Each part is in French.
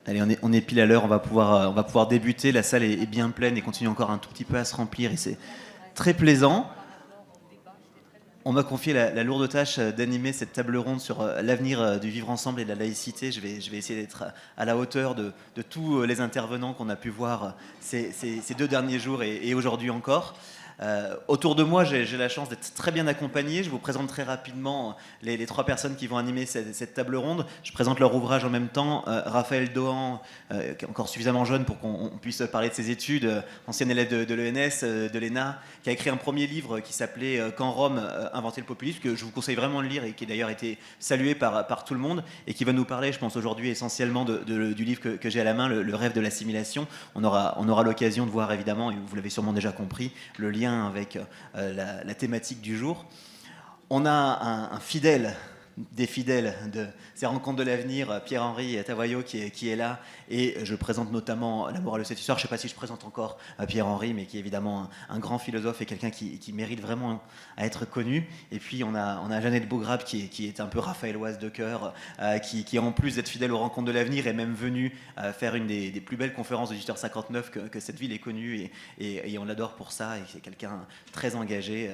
Allez, on est pile à l'heure, on va pouvoir débuter. La salle est bien pleine et continue encore un tout petit peu à se remplir et c'est très plaisant. On m'a confié la lourde tâche d'animer cette table ronde sur l'avenir du vivre ensemble et de la laïcité. Je vais essayer d'être à la hauteur de tous les intervenants qu'on a pu voir ces 2 derniers jours et aujourd'hui encore. Autour de moi, j'ai la chance d'être très bien accompagné. Je vous présente très rapidement les 3 personnes qui vont animer cette table ronde. Je présente leur ouvrage en même temps. Raphaël Dohan, qui est encore suffisamment jeune pour qu'on puisse parler de ses études, ancien élève de l'ENS, de l'ENA, qui a écrit un premier livre qui s'appelait Quand Rome inventait le populisme, que je vous conseille vraiment de lire et qui a d'ailleurs été salué par tout le monde, et qui va nous parler, je pense aujourd'hui essentiellement du livre que j'ai à la main, le rêve de l'assimilation. On aura l'occasion de voir évidemment, et vous l'avez sûrement déjà compris, le lien avec la thématique du jour. On a un fidèle des fidèles de ces rencontres de l'avenir, Pierre-Henri Tavoyot qui est là, et je présente notamment La morale de cette histoire. Je ne sais pas si je présente encore Pierre-Henri, mais qui est évidemment un grand philosophe et quelqu'un qui mérite vraiment à être connu. Et puis on a Jeannette Bougrabe qui est un peu raphaéloise de cœur, qui en plus d'être fidèle aux rencontres de l'avenir est même venue faire une des plus belles conférences de 1859 que cette ville ait connue, et on l'adore pour ça, et c'est quelqu'un très engagé,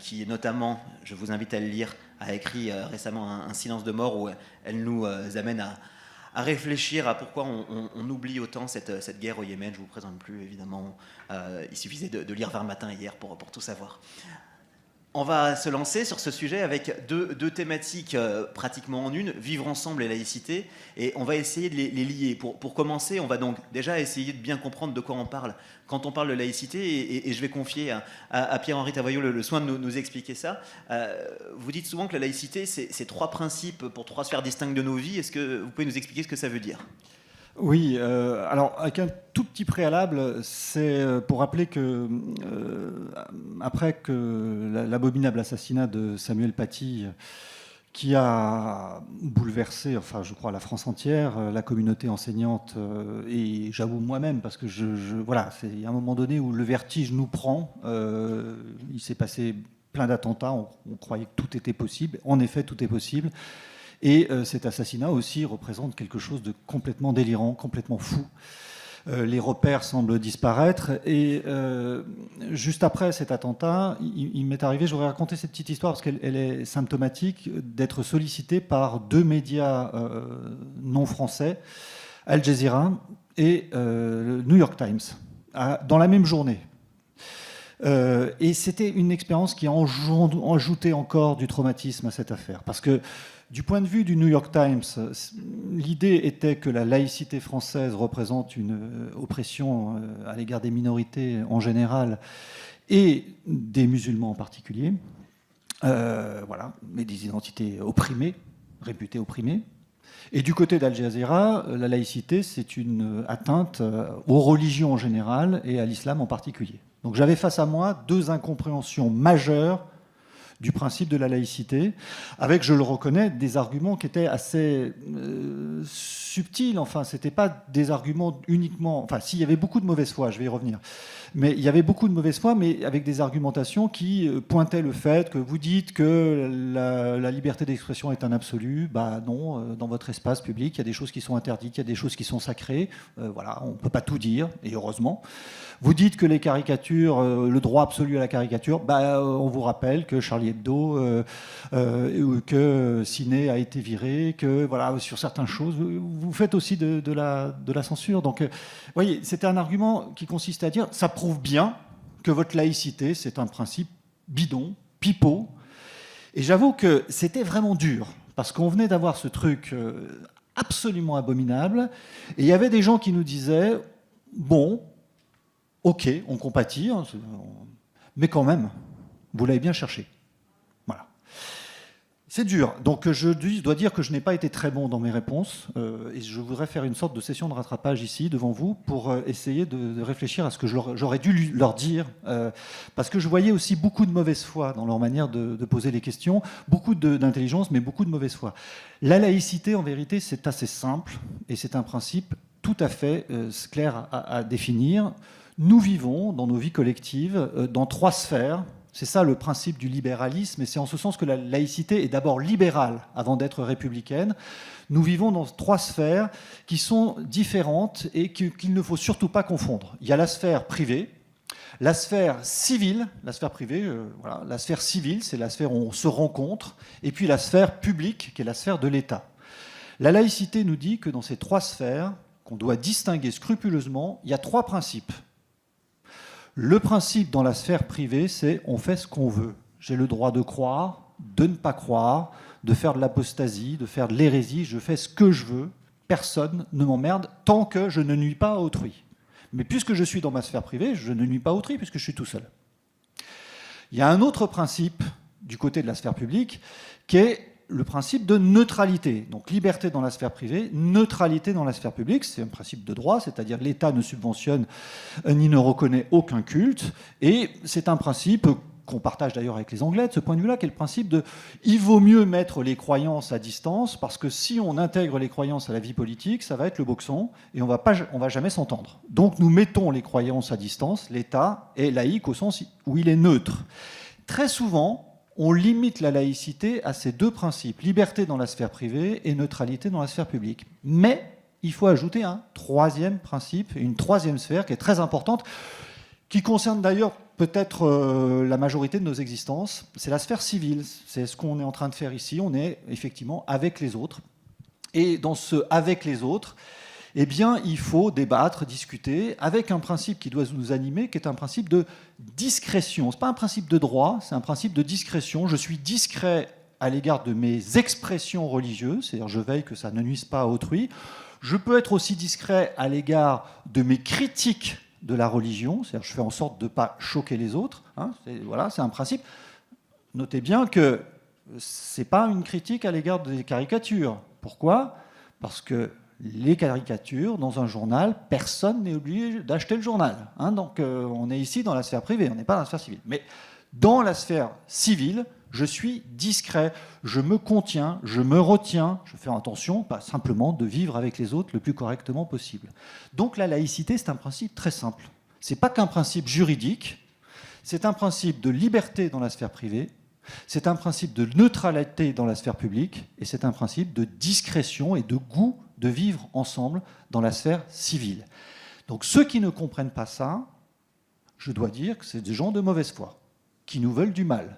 qui notamment, je vous invite à le lire, a écrit récemment un silence de mort, où elle nous amène à réfléchir à pourquoi on oublie autant cette guerre au Yémen. Je ne vous présente plus, évidemment. Il suffisait de lire Vers Matin hier pour tout savoir. On va se lancer sur ce sujet avec deux thématiques pratiquement en une, vivre ensemble et laïcité, et on va essayer de les lier. Pour commencer, on va donc déjà essayer de bien comprendre de quoi on parle quand on parle de laïcité, et je vais confier à Pierre-Henri Tavoyot le soin de nous expliquer ça. Vous dites souvent que la laïcité, c'est 3 principes pour 3 sphères distinctes de nos vies. Est-ce que vous pouvez nous expliquer ce que ça veut dire ? Oui, alors avec un tout petit préalable, c'est pour rappeler que après que l'abominable assassinat de Samuel Paty, qui a bouleversé, enfin je crois, la France entière, la communauté enseignante, et j'avoue moi-même, parce que voilà, il y a un moment donné où le vertige nous prend. Il s'est passé plein d'attentats, on croyait que tout était possible. En effet, tout est possible. Et cet assassinat aussi représente quelque chose de complètement délirant, complètement fou. Les repères semblent disparaître. Et juste après cet attentat, il m'est arrivé, je voudrais raconter cette petite histoire parce qu'elle est symptomatique, d'être sollicité par 2 médias non français, Al Jazeera et le New York Times, dans la même journée. Et c'était une expérience qui a ajouté encore du traumatisme à cette affaire. Parce que du point de vue du New York Times, l'idée était que la laïcité française représente une oppression à l'égard des minorités en général et des musulmans en particulier. Voilà, mais des identités opprimées, réputées opprimées. Et du côté d'Al Jazeera, la laïcité, c'est une atteinte aux religions en général et à l'islam en particulier. Donc j'avais face à moi 2 incompréhensions majeures du principe de la laïcité, avec, je le reconnais, des arguments qui étaient assez subtils. Enfin, c'était pas des arguments uniquement... Enfin, s'il y avait beaucoup de mauvaise foi, je vais y revenir. Mais il y avait beaucoup de mauvaise foi, mais avec des argumentations qui pointaient le fait que vous dites que la liberté d'expression est un absolu. Bah non, dans votre espace public, il y a des choses qui sont interdites, il y a des choses qui sont sacrées. Voilà, on ne peut pas tout dire, et heureusement. Vous dites que les caricatures, le droit absolu à la caricature, bah, on vous rappelle que Charlie Hebdo, que Ciné a été viré, que voilà, sur certaines choses, vous faites aussi de la censure. Donc, vous voyez, c'était un argument qui consiste à dire, ça prouve bien que votre laïcité, c'est un principe bidon, pipeau. Et j'avoue que c'était vraiment dur, parce qu'on venait d'avoir ce truc absolument abominable, et il y avait des gens qui nous disaient, bon, ok, on compatit, hein, mais quand même, vous l'avez bien cherché. Voilà. C'est dur. Donc je dois dire que je n'ai pas été très bon dans mes réponses, et je voudrais faire une sorte de session de rattrapage ici, devant vous, pour essayer de réfléchir à ce que j'aurais dû leur dire, parce que je voyais aussi beaucoup de mauvaise foi dans leur manière de poser les questions, beaucoup d'intelligence, mais beaucoup de mauvaise foi. La laïcité, en vérité, c'est assez simple, et c'est un principe tout à fait clair à définir. Nous vivons dans nos vies collectives dans 3 sphères. C'est ça le principe du libéralisme, et c'est en ce sens que la laïcité est d'abord libérale avant d'être républicaine. Nous vivons dans 3 sphères qui sont différentes et qu'il ne faut surtout pas confondre. Il y a la sphère privée, la sphère civile, la sphère privée, voilà, la sphère civile, c'est la sphère où on se rencontre, et puis la sphère publique, qui est la sphère de l'État. La laïcité nous dit que dans ces 3 sphères, qu'on doit distinguer scrupuleusement, il y a 3 principes. Le principe dans la sphère privée, c'est on fait ce qu'on veut. J'ai le droit de croire, de ne pas croire, de faire de l'apostasie, de faire de l'hérésie, je fais ce que je veux, personne ne m'emmerde tant que je ne nuis pas à autrui. Mais puisque je suis dans ma sphère privée, je ne nuis pas à autrui puisque je suis tout seul. Il y a un autre principe du côté de la sphère publique qui est le principe de neutralité. Donc liberté dans la sphère privée, neutralité dans la sphère publique, c'est un principe de droit, c'est-à-dire l'État ne subventionne ni ne reconnaît aucun culte, et c'est un principe qu'on partage d'ailleurs avec les Anglais de ce point de vue-là, qui est le principe de il vaut mieux mettre les croyances à distance, parce que si on intègre les croyances à la vie politique, ça va être le boxon, et on va jamais s'entendre. Donc nous mettons les croyances à distance, l'État est laïque au sens où il est neutre. Très souvent, on limite la laïcité à ces 2 principes, liberté dans la sphère privée et neutralité dans la sphère publique. Mais il faut ajouter un 3e principe, une 3e sphère qui est très importante, qui concerne d'ailleurs peut-être la majorité de nos existences, c'est la sphère civile. C'est ce qu'on est en train de faire ici, on est effectivement avec les autres. Et dans ce « avec les autres », eh bien, il faut débattre, discuter, avec un principe qui doit nous animer, qui est un principe de discrétion. Ce n'est pas un principe de droit, c'est un principe de discrétion. Je suis discret à l'égard de mes expressions religieuses, c'est-à-dire je veille que ça ne nuise pas à autrui. Je peux être aussi discret à l'égard de mes critiques de la religion, c'est-à-dire je fais en sorte de ne pas choquer les autres. Hein, voilà, c'est un principe. Notez bien que ce n'est pas une critique à l'égard des caricatures. Pourquoi ? Parce que les caricatures, dans un journal, personne n'est obligé d'acheter le journal. Hein, donc on est ici dans la sphère privée, on n'est pas dans la sphère civile. Mais dans la sphère civile, je suis discret, je me contiens, je me retiens, je fais attention, pas simplement de vivre avec les autres le plus correctement possible. Donc la laïcité, c'est un principe très simple. Ce n'est pas qu'un principe juridique, c'est un principe de liberté dans la sphère privée, c'est un principe de neutralité dans la sphère publique, et c'est un principe de discrétion et de goût de vivre ensemble dans la sphère civile. Donc ceux qui ne comprennent pas ça, je dois dire que c'est des gens de mauvaise foi, qui nous veulent du mal,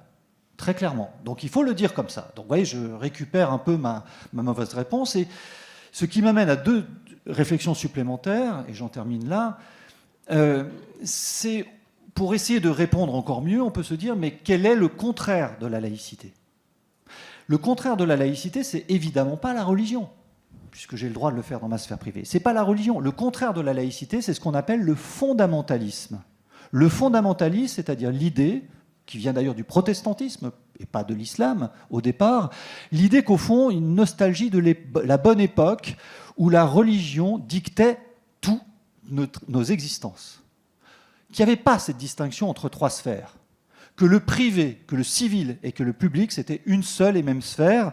très clairement. Donc il faut le dire comme ça. Donc vous voyez, je récupère un peu ma mauvaise réponse, et ce qui m'amène à 2 réflexions supplémentaires, et j'en termine là, c'est pour essayer de répondre encore mieux, on peut se dire, mais quel est le contraire de la laïcité ? Le contraire de la laïcité, c'est évidemment pas la religion, puisque j'ai le droit de le faire dans ma sphère privée. C'est pas la religion. Le contraire de la laïcité, c'est ce qu'on appelle le fondamentalisme. Le fondamentalisme, c'est-à-dire l'idée, qui vient d'ailleurs du protestantisme, et pas de l'islam au départ, l'idée qu'au fond, une nostalgie de la bonne époque où la religion dictait tout nos existences. Qu'il n'y avait pas cette distinction entre 3 sphères. Que le privé, que le civil et que le public, c'était une seule et même sphère.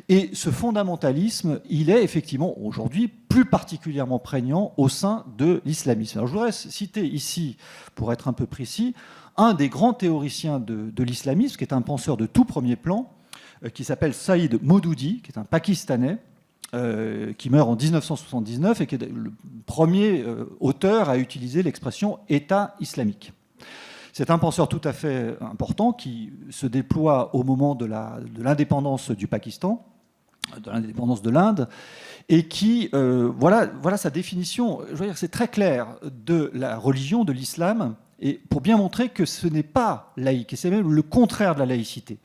Et ce fondamentalisme, il est effectivement aujourd'hui plus particulièrement prégnant au sein de l'islamisme. Alors je voudrais citer ici, pour être un peu précis, un des grands théoriciens de l'islamisme, qui est un penseur de tout premier plan, qui s'appelle Saïd Modoudi, qui est un Pakistanais, qui meurt en 1979 et qui est le premier auteur à utiliser l'expression « État islamique ». C'est un penseur tout à fait important qui se déploie au moment de l'indépendance du Pakistan, de l'indépendance de l'Inde, et qui, voilà sa définition, je veux dire, c'est très clair, de la religion, de l'islam, et pour bien montrer que ce n'est pas laïque, et c'est même le contraire de la laïcité.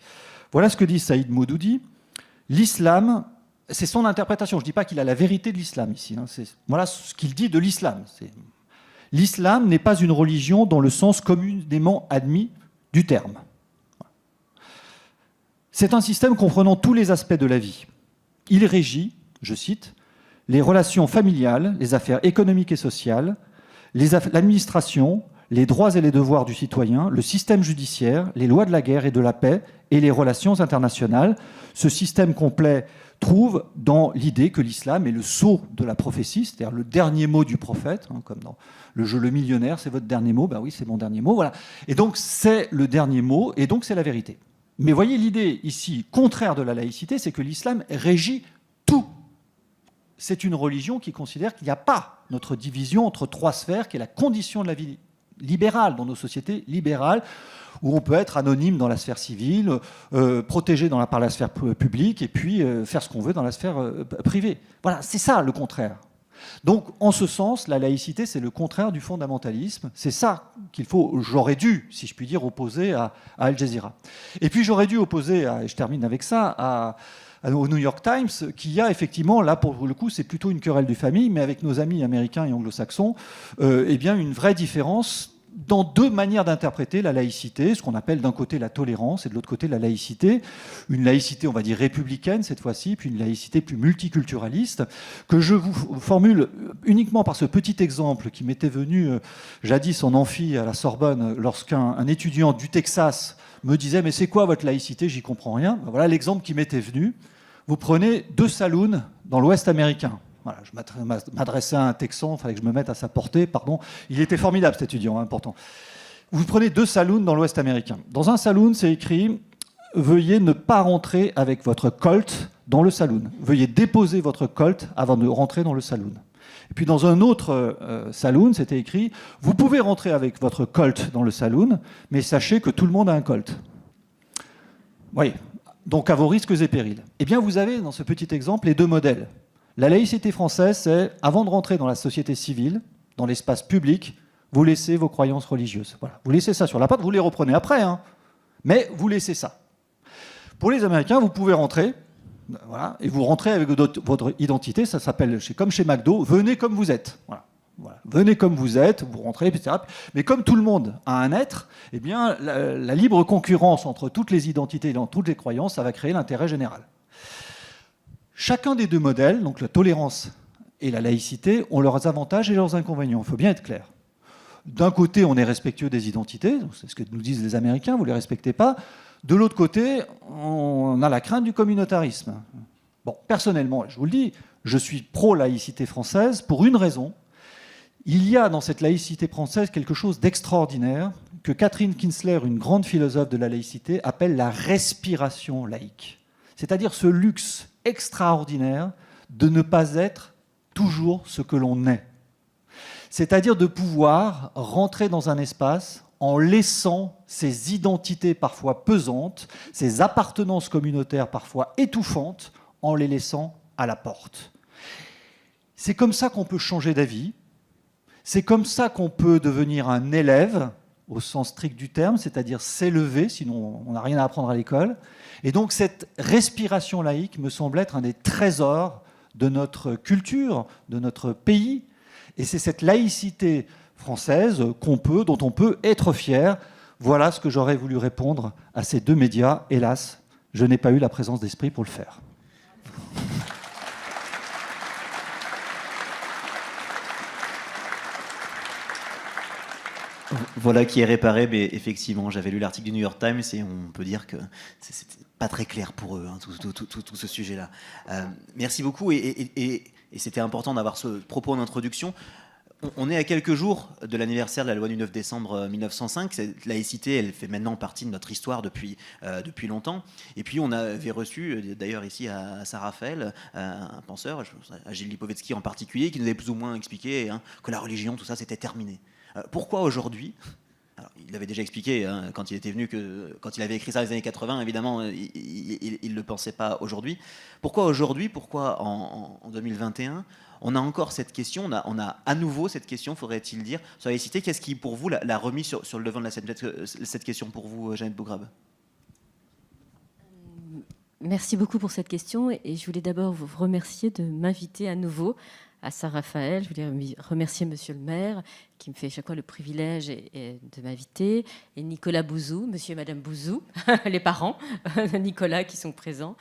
Voilà ce que dit Saïd Modoudi. L'islam, c'est son interprétation, je ne dis pas qu'il a la vérité de l'islam ici, hein, voilà ce qu'il dit de l'islam. L'islam n'est pas une religion dans le sens communément admis du terme. C'est un système comprenant tous les aspects de la vie. Il régit, je cite, les relations familiales, les affaires économiques et sociales, l'administration, les droits et les devoirs du citoyen, le système judiciaire, les lois de la guerre et de la paix et les relations internationales. Ce système complet trouve dans l'idée que l'islam est le sceau de la prophétie, c'est-à-dire le dernier mot du prophète, comme dans le jeu Le Millionnaire, c'est votre dernier mot, ben oui, c'est mon dernier mot, voilà. Et donc c'est le dernier mot, et donc c'est la vérité. Mais voyez, l'idée ici, contraire de la laïcité, c'est que l'islam régit tout. C'est une religion qui considère qu'il n'y a pas notre division entre trois sphères, qui est la condition de la vie libérale, dans nos sociétés libérales, où on peut être anonyme dans la sphère civile, protégé par la sphère publique, et puis faire ce qu'on veut dans la sphère privée. Voilà, c'est ça le contraire. Donc, en ce sens, la laïcité, c'est le contraire du fondamentalisme. C'est ça j'aurais dû, si je puis dire, opposer à Al Jazeera. Et puis, j'aurais dû opposer, et je termine avec ça, au New York Times, qui a effectivement, là, pour le coup, c'est plutôt une querelle de famille, mais avec nos amis américains et anglo-saxons, eh bien, une vraie différence dans deux manières d'interpréter la laïcité, ce qu'on appelle d'un côté la tolérance et de l'autre côté la laïcité. Une laïcité, on va dire, républicaine cette fois-ci, puis une laïcité plus multiculturaliste, que je vous formule uniquement par ce petit exemple qui m'était venu jadis en amphi à la Sorbonne, lorsqu'un étudiant du Texas me disait « Mais c'est quoi votre laïcité ? J'y comprends rien. » Voilà l'exemple qui m'était venu. Vous prenez 2 saloons dans l'Ouest américain. Voilà, je m'adressais à un Texan, il fallait que je me mette à sa portée, pardon. Il était formidable cet étudiant, important. Vous prenez 2 saloons dans l'Ouest américain. Dans un saloon, c'est écrit « Veuillez ne pas rentrer avec votre Colt dans le saloon. Veuillez déposer votre Colt avant de rentrer dans le saloon. » Et puis dans un autre saloon, c'était écrit « Vous pouvez rentrer avec votre Colt dans le saloon, mais sachez que tout le monde a un Colt. » Oui, donc à vos risques et périls. Eh bien, vous avez dans ce petit exemple les 2 modèles. La laïcité française, c'est, avant de rentrer dans la société civile, dans l'espace public, vous laissez vos croyances religieuses. Voilà. Vous laissez ça sur la patte, vous les reprenez après, mais vous laissez ça. Pour les Américains, vous pouvez rentrer, voilà, et vous rentrez avec votre identité, ça s'appelle, comme chez McDo, venez comme vous êtes. Voilà. Voilà. Venez comme vous êtes, vous rentrez, etc. Mais comme tout le monde a un être, eh bien, la libre concurrence entre toutes les identités et dans toutes les croyances, ça va créer l'intérêt général. Chacun des 2 modèles, donc la tolérance et la laïcité, ont leurs avantages et leurs inconvénients. Il faut bien être clair. D'un côté, on est respectueux des identités, c'est ce que nous disent les Américains, vous ne les respectez pas. De l'autre côté, on a la crainte du communautarisme. Bon, personnellement, je vous le dis, je suis pro-laïcité française pour une raison. Il y a dans cette laïcité française quelque chose d'extraordinaire que Catherine Kinsler, une grande philosophe de la laïcité, appelle la respiration laïque. C'est-à-dire ce luxe extraordinaire de ne pas être toujours ce que l'on est. C'est-à-dire de pouvoir rentrer dans un espace en laissant ses identités parfois pesantes, ses appartenances communautaires parfois étouffantes, en les laissant à la porte. C'est comme ça qu'on peut changer d'avis, c'est comme ça qu'on peut devenir un élève, au sens strict du terme, c'est-à-dire s'élever, sinon on n'a rien à apprendre à l'école. Et donc cette respiration laïque me semble être un des trésors de notre culture, de notre pays. Et c'est cette laïcité française dont on peut être fier. Voilà ce que j'aurais voulu répondre à ces 2 médias. Hélas, je n'ai pas eu la présence d'esprit pour le faire. Voilà qui est réparé, mais effectivement, j'avais lu l'article du New York Times et on peut dire que c'était pas très clair pour eux, tout ce sujet-là. Merci beaucoup et c'était important d'avoir ce propos en introduction. On est à quelques jours de l'anniversaire de la loi du 9 décembre 1905. Cette laïcité, elle fait maintenant partie de notre histoire depuis longtemps. Et puis on avait reçu, d'ailleurs ici à Saint-Raphaël, un penseur, à Gilles Lipovetsky en particulier, qui nous avait plus ou moins expliqué que la religion, tout ça, c'était terminé. Pourquoi aujourd'hui ? Alors, il avait déjà expliqué quand il était venu quand il avait écrit ça dans les années 80, évidemment, il ne le pensait pas aujourd'hui. Pourquoi aujourd'hui ? Pourquoi en 2021 on a encore cette question, on a à nouveau cette question, faudrait-il dire, sur la laïcité. Qu'est-ce qui, pour vous, l'a remis sur le devant de la scène ? Peut-être cette question pour vous, Jeannette Bougrabe. Merci beaucoup pour cette question et je voulais d'abord vous remercier de m'inviter à nouveau à Saint-Raphaël. Je voulais remercier Monsieur le maire qui me fait chaque fois le privilège de m'inviter, et Nicolas Bouzou, Monsieur et Madame Bouzou, les parents de Nicolas qui sont présents.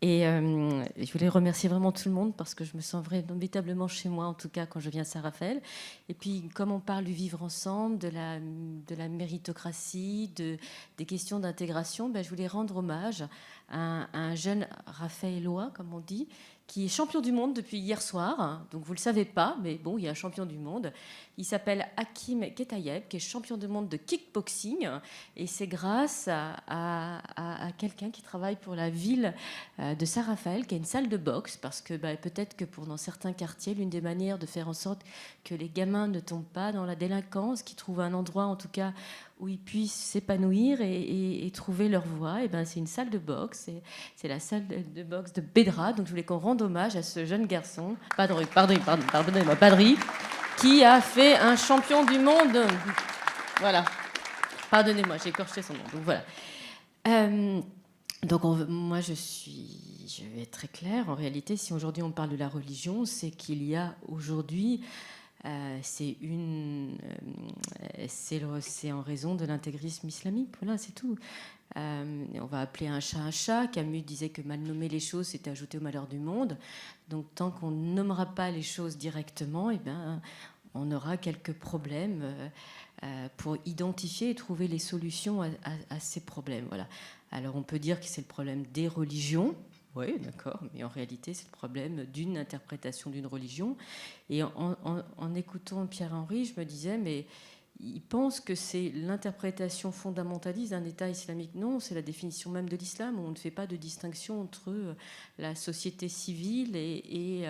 Et je voulais remercier vraiment tout le monde parce que je me sens véritablement chez moi, en tout cas quand je viens à Saint-Raphaël. Et puis, comme on parle du vivre ensemble, de la méritocratie, des questions d'intégration, je voulais rendre hommage à un jeune Raphaélois, comme on dit, qui est champion du monde depuis hier soir. Donc, vous ne le savez pas, mais bon, il y a un champion du monde. Il s'appelle Hakim Ketayeb, qui est champion du monde de kickboxing. Et c'est grâce à quelqu'un qui travaille pour la ville de Saint-Raphaël, qui a une salle de boxe, parce que peut-être que dans certains quartiers, l'une des manières de faire en sorte que les gamins ne tombent pas dans la délinquance, qu'ils trouvent un endroit, en tout cas, où ils puissent s'épanouir et trouver leur voie, c'est une salle de boxe. C'est la salle de boxe de Bédra. Donc, je voulais qu'on rende hommage à ce jeune garçon, pardonnez-moi, Padri, qui a fait un champion du monde. Voilà. Pardonnez-moi, j'ai écorché son nom. Donc, voilà. Moi, je vais être très claire. En réalité, si aujourd'hui on parle de la religion, c'est qu'il y a aujourd'hui... c'est en raison de l'intégrisme islamique. Voilà, c'est tout. On va appeler un chat un chat. Camus disait que mal nommer les choses, c'était ajouter au malheur du monde. Donc, tant qu'on ne nommera pas les choses directement, on aura quelques problèmes pour identifier et trouver les solutions à ces problèmes. Voilà. Alors, on peut dire que c'est le problème des religions. Oui, d'accord, mais en réalité, c'est le problème d'une interprétation d'une religion. Et en écoutant Pierre-Henri, je me disais, mais il pense que c'est l'interprétation fondamentaliste d'un État islamique. Non, c'est la définition même de l'islam. On ne fait pas de distinction entre la société civile et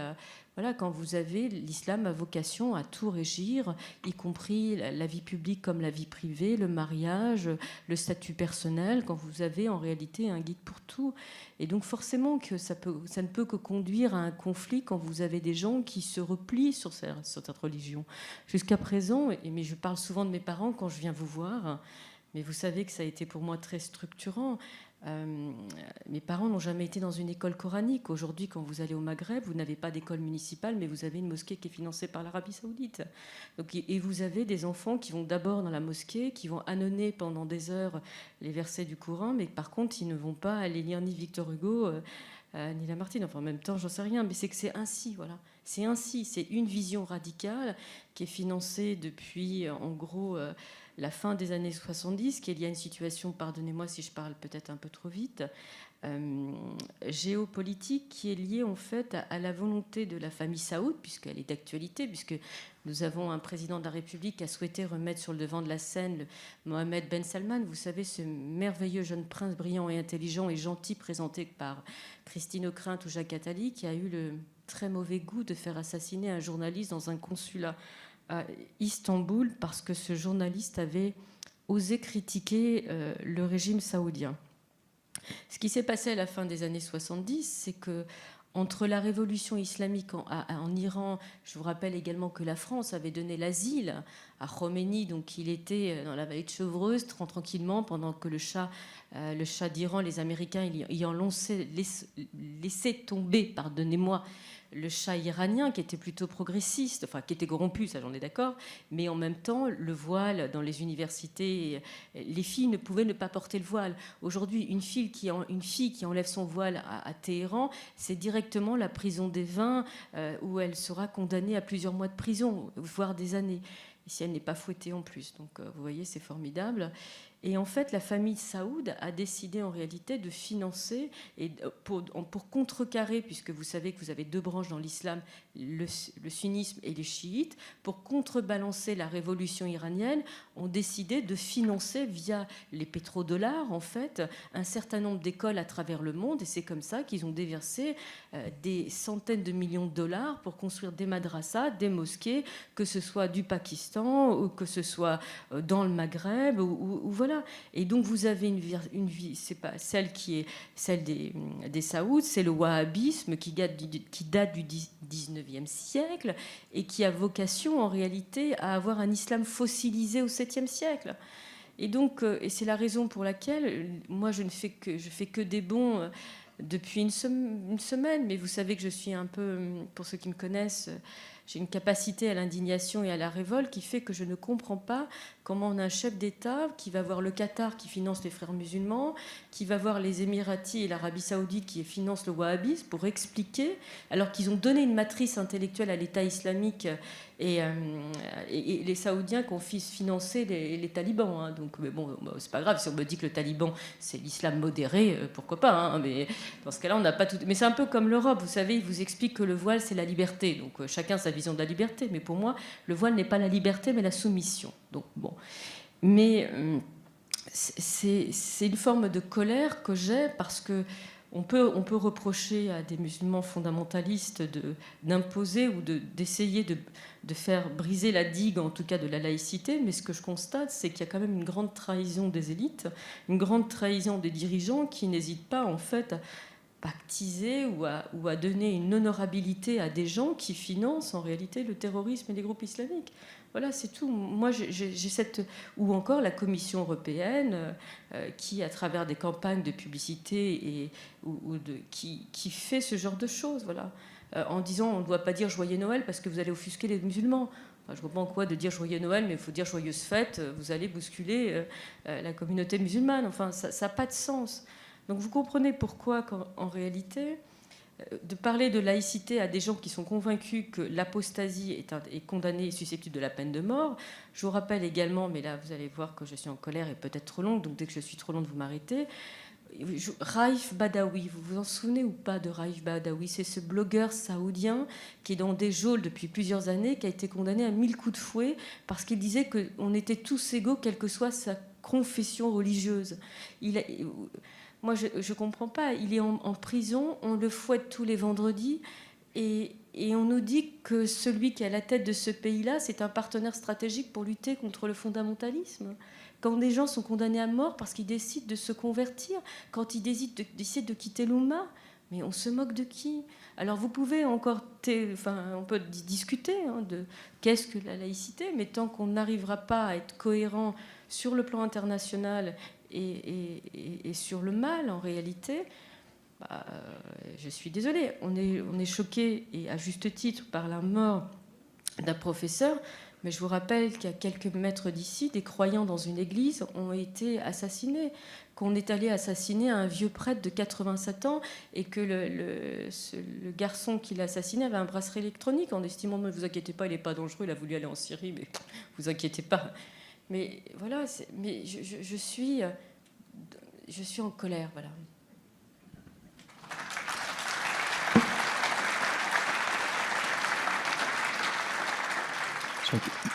voilà, quand vous avez... L'islam a vocation à tout régir, y compris la vie publique comme la vie privée, le mariage, le statut personnel, quand vous avez en réalité un guide pour tout. Et donc forcément que ça ne peut que conduire à un conflit quand vous avez des gens qui se replient sur cette religion. Jusqu'à présent, mais je parle souvent de mes parents quand je viens vous voir, mais vous savez que ça a été pour moi très structurant. Mes parents n'ont jamais été dans une école coranique. Aujourd'hui, quand vous allez au Maghreb, vous n'avez pas d'école municipale, mais vous avez une mosquée qui est financée par l'Arabie Saoudite. Donc, et vous avez des enfants qui vont d'abord dans la mosquée, qui vont annonner pendant des heures les versets du Coran, mais par contre, ils ne vont pas aller lire ni Victor Hugo, ni Lamartine. Enfin, en même temps, j'en sais rien, mais c'est que c'est ainsi, voilà. C'est ainsi, c'est une vision radicale qui est financée depuis, en gros... la fin des années 70, qu'il y a une situation, pardonnez-moi si je parle peut-être un peu trop vite, géopolitique qui est liée en fait à la volonté de la famille Saoud, puisqu'elle est d'actualité, puisque nous avons un président de la République qui a souhaité remettre sur le devant de la scène le Mohamed Ben Salman, vous savez, ce merveilleux jeune prince brillant et intelligent et gentil présenté par Christine Ockrent ou Jacques Attali, qui a eu le très mauvais goût de faire assassiner un journaliste dans un consulat à Istanbul parce que ce journaliste avait osé critiquer le régime saoudien. Ce qui s'est passé à la fin des années 70, c'est que entre la révolution islamique en Iran, je vous rappelle également que la France avait donné l'asile à Khomeini, donc il était dans la vallée de Chevreuse tranquillement pendant que le Shah d'Iran, les Américains ayant laissé tomber, pardonnez-moi, le Shah iranien, qui était plutôt progressiste, enfin qui était corrompu, ça j'en ai d'accord, mais en même temps, le voile dans les universités, les filles ne pouvaient ne pas porter le voile. Aujourd'hui, une fille qui enlève son voile à Téhéran, c'est directement la prison des vins, où elle sera condamnée à plusieurs mois de prison, voire des années, et si elle n'est pas fouettée en plus. Donc vous voyez, c'est formidable. Et en fait, la famille Saoud a décidé en réalité de financer, et pour contrecarrer, puisque vous savez que vous avez deux branches dans l'islam, le sunnisme et les chiites, pour contrebalancer la révolution iranienne, ont décidé de financer via les pétrodollars, en fait, un certain nombre d'écoles à travers le monde. Et c'est comme ça qu'ils ont déversé des centaines de millions de dollars pour construire des madrasas, des mosquées, que ce soit du Pakistan ou que ce soit dans le Maghreb, ou voilà. Et donc vous avez une vie, c'est pas celle qui est celle des Saouds, c'est le wahhabisme qui date du 19e siècle et qui a vocation en réalité à avoir un islam fossilisé au 7e siècle. Et donc, et c'est la raison pour laquelle moi je fais que des bons depuis une semaine, mais vous savez que je suis un peu, pour ceux qui me connaissent, j'ai une capacité à l'indignation et à la révolte qui fait que je ne comprends pas comment on a un chef d'État qui va voir le Qatar qui finance les frères musulmans, qui va voir les Émiratis et l'Arabie saoudite qui finance le wahhabisme pour expliquer, alors qu'ils ont donné une matrice intellectuelle à l'État islamique et les Saoudiens qui ont financé les talibans. Hein. Donc, mais bon, c'est pas grave si on me dit que le taliban c'est l'islam modéré, pourquoi pas. Hein, mais dans ce cas-là, on n'a pas tout. Mais c'est un peu comme l'Europe, vous savez, ils vous expliquent que le voile c'est la liberté. Donc chacun sa vision de la liberté. Mais pour moi, le voile n'est pas la liberté, mais la soumission. Donc bon, mais c'est une forme de colère que j'ai parce que on peut reprocher à des musulmans fondamentalistes d'imposer ou d'essayer de faire briser la digue, en tout cas de la laïcité, mais ce que je constate, c'est qu'il y a quand même une grande trahison des élites, une grande trahison des dirigeants qui n'hésitent pas, en fait, à pactiser ou à donner une honorabilité à des gens qui financent en réalité le terrorisme et les groupes islamiques. Voilà, c'est tout. Moi, j'ai cette... Ou encore la Commission européenne qui, à travers des campagnes de publicité qui fait ce genre de choses, voilà. En disant on ne doit pas dire Joyeux Noël parce que vous allez offusquer les musulmans. Enfin, je ne vois pas en quoi de dire Joyeux Noël, mais il faut dire Joyeuse Fête, vous allez bousculer la communauté musulmane. Enfin, ça n'a pas de sens. Donc vous comprenez pourquoi, en réalité... de parler de laïcité à des gens qui sont convaincus que l'apostasie est condamnée et susceptible de la peine de mort. Je vous rappelle également, mais là vous allez voir que je suis en colère et peut-être trop longue, donc dès que je suis trop longue, vous m'arrêtez. Raif Badawi, vous vous en souvenez ou pas de Raif Badawi? C'est ce blogueur saoudien qui est dans des geôles depuis plusieurs années, qui a été condamné à 1000 coups de fouet parce qu'il disait qu'on était tous égaux, quelle que soit sa confession religieuse. Moi, je ne comprends pas. Il est en prison, on le fouette tous les vendredis, et on nous dit que celui qui est à la tête de ce pays-là, c'est un partenaire stratégique pour lutter contre le fondamentalisme. Quand des gens sont condamnés à mort parce qu'ils décident de se convertir, quand ils décident de quitter l'Oumma, mais on se moque de qui? Alors vous pouvez encore... on peut discuter de qu'est-ce que la laïcité, mais tant qu'on n'arrivera pas à être cohérent sur le plan international et sur le mal, en réalité, je suis désolée. On est choqué, et à juste titre, par la mort d'un professeur, mais je vous rappelle qu'à quelques mètres d'ici, des croyants dans une église ont été assassinés, qu'on est allé assassiner un vieux prêtre de 87 ans et que le garçon qui l'a assassiné avait un bracelet électronique en estimant « ne vous inquiétez pas, il n'est pas dangereux, il a voulu aller en Syrie, mais vous inquiétez pas ». Mais voilà, mais je suis en colère, voilà.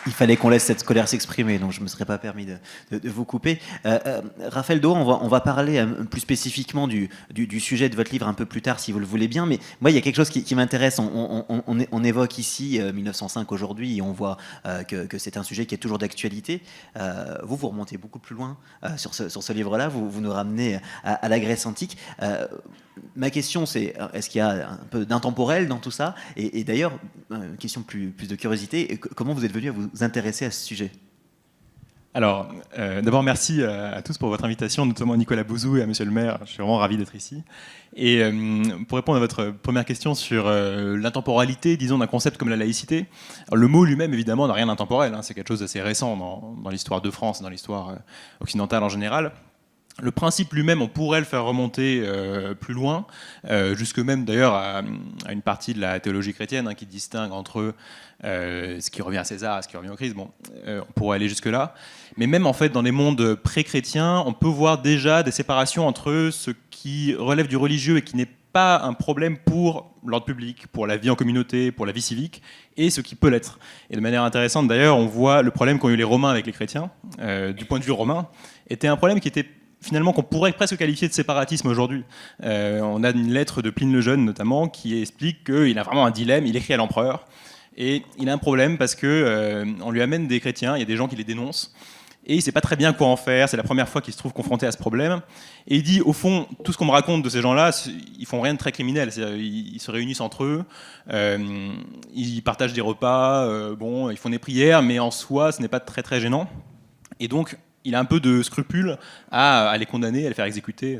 Il fallait qu'on laisse cette colère s'exprimer, donc je ne me serais pas permis de vous couper. Raphaël Daud, on va parler plus spécifiquement du sujet de votre livre un peu plus tard, si vous le voulez bien, mais moi, il y a quelque chose qui m'intéresse. On évoque ici 1905 aujourd'hui, et on voit que c'est un sujet qui est toujours d'actualité. Vous remontez beaucoup plus loin sur ce livre-là, vous nous ramenez à la Grèce antique. Ma question, c'est est-ce qu'il y a un peu d'intemporel dans tout ça? Et d'ailleurs, une question plus de curiosité, comment vous êtes venu à vous intéresser à ce sujet? Alors, d'abord, merci à tous pour votre invitation, notamment à Nicolas Bouzou et à Monsieur le maire. Je suis vraiment ravi d'être ici. Et pour répondre à votre première question sur l'intemporalité, disons, d'un concept comme la laïcité, alors, le mot lui-même, évidemment, n'a rien d'intemporel. Hein, c'est quelque chose d'assez récent dans l'histoire de France, dans l'histoire occidentale en général. Le principe lui-même, on pourrait le faire remonter plus loin, jusque même d'ailleurs à une partie de la théologie chrétienne qui distingue entre ce qui revient à César et ce qui revient au Christ. Bon, on pourrait aller jusque-là. Mais même en fait, dans les mondes pré-chrétiens, on peut voir déjà des séparations entre ce qui relève du religieux et qui n'est pas un problème pour l'ordre public, pour la vie en communauté, pour la vie civique, et ce qui peut l'être. Et de manière intéressante, d'ailleurs, on voit le problème qu'ont eu les Romains avec les chrétiens, du point de vue romain, était un problème qui était finalement qu'on pourrait presque qualifier de séparatisme aujourd'hui. On a une lettre de Pline le Jeune notamment qui explique qu'il a vraiment un dilemme, il écrit à l'empereur et il a un problème parce que on lui amène des chrétiens, il y a des gens qui les dénoncent et il ne sait pas très bien quoi en faire, c'est la première fois qu'il se trouve confronté à ce problème et il dit au fond tout ce qu'on me raconte de ces gens-là, ils font rien de très criminel, ils se réunissent entre eux, ils partagent des repas, bon, ils font des prières mais en soi ce n'est pas très très gênant et donc il a un peu de scrupule à les condamner, à les faire exécuter.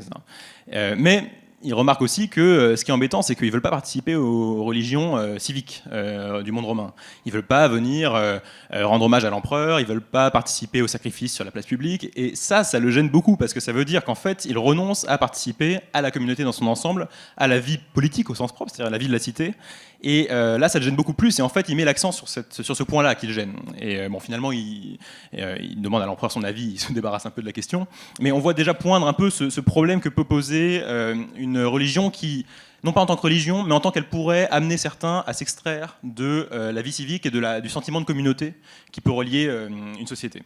Mais il remarque aussi que ce qui est embêtant, c'est qu'ils ne veulent pas participer aux religions civiques du monde romain. Ils ne veulent pas venir rendre hommage à l'empereur, ils ne veulent pas participer aux sacrifices sur la place publique. Et ça le gêne beaucoup, parce que ça veut dire qu'en fait, il renonce à participer à la communauté dans son ensemble, à la vie politique au sens propre, c'est-à-dire à la vie de la cité. Et là, ça le gêne beaucoup plus. Et en fait, il met l'accent sur ce point-là qui le gêne. Et bon, finalement, il demande à l'empereur son avis, il se débarrasse un peu de la question. Mais on voit déjà poindre un peu ce problème que peut poser une religion qui, non pas en tant que religion, mais en tant qu'elle pourrait amener certains à s'extraire de la vie civique et du sentiment de communauté qui peut relier une société.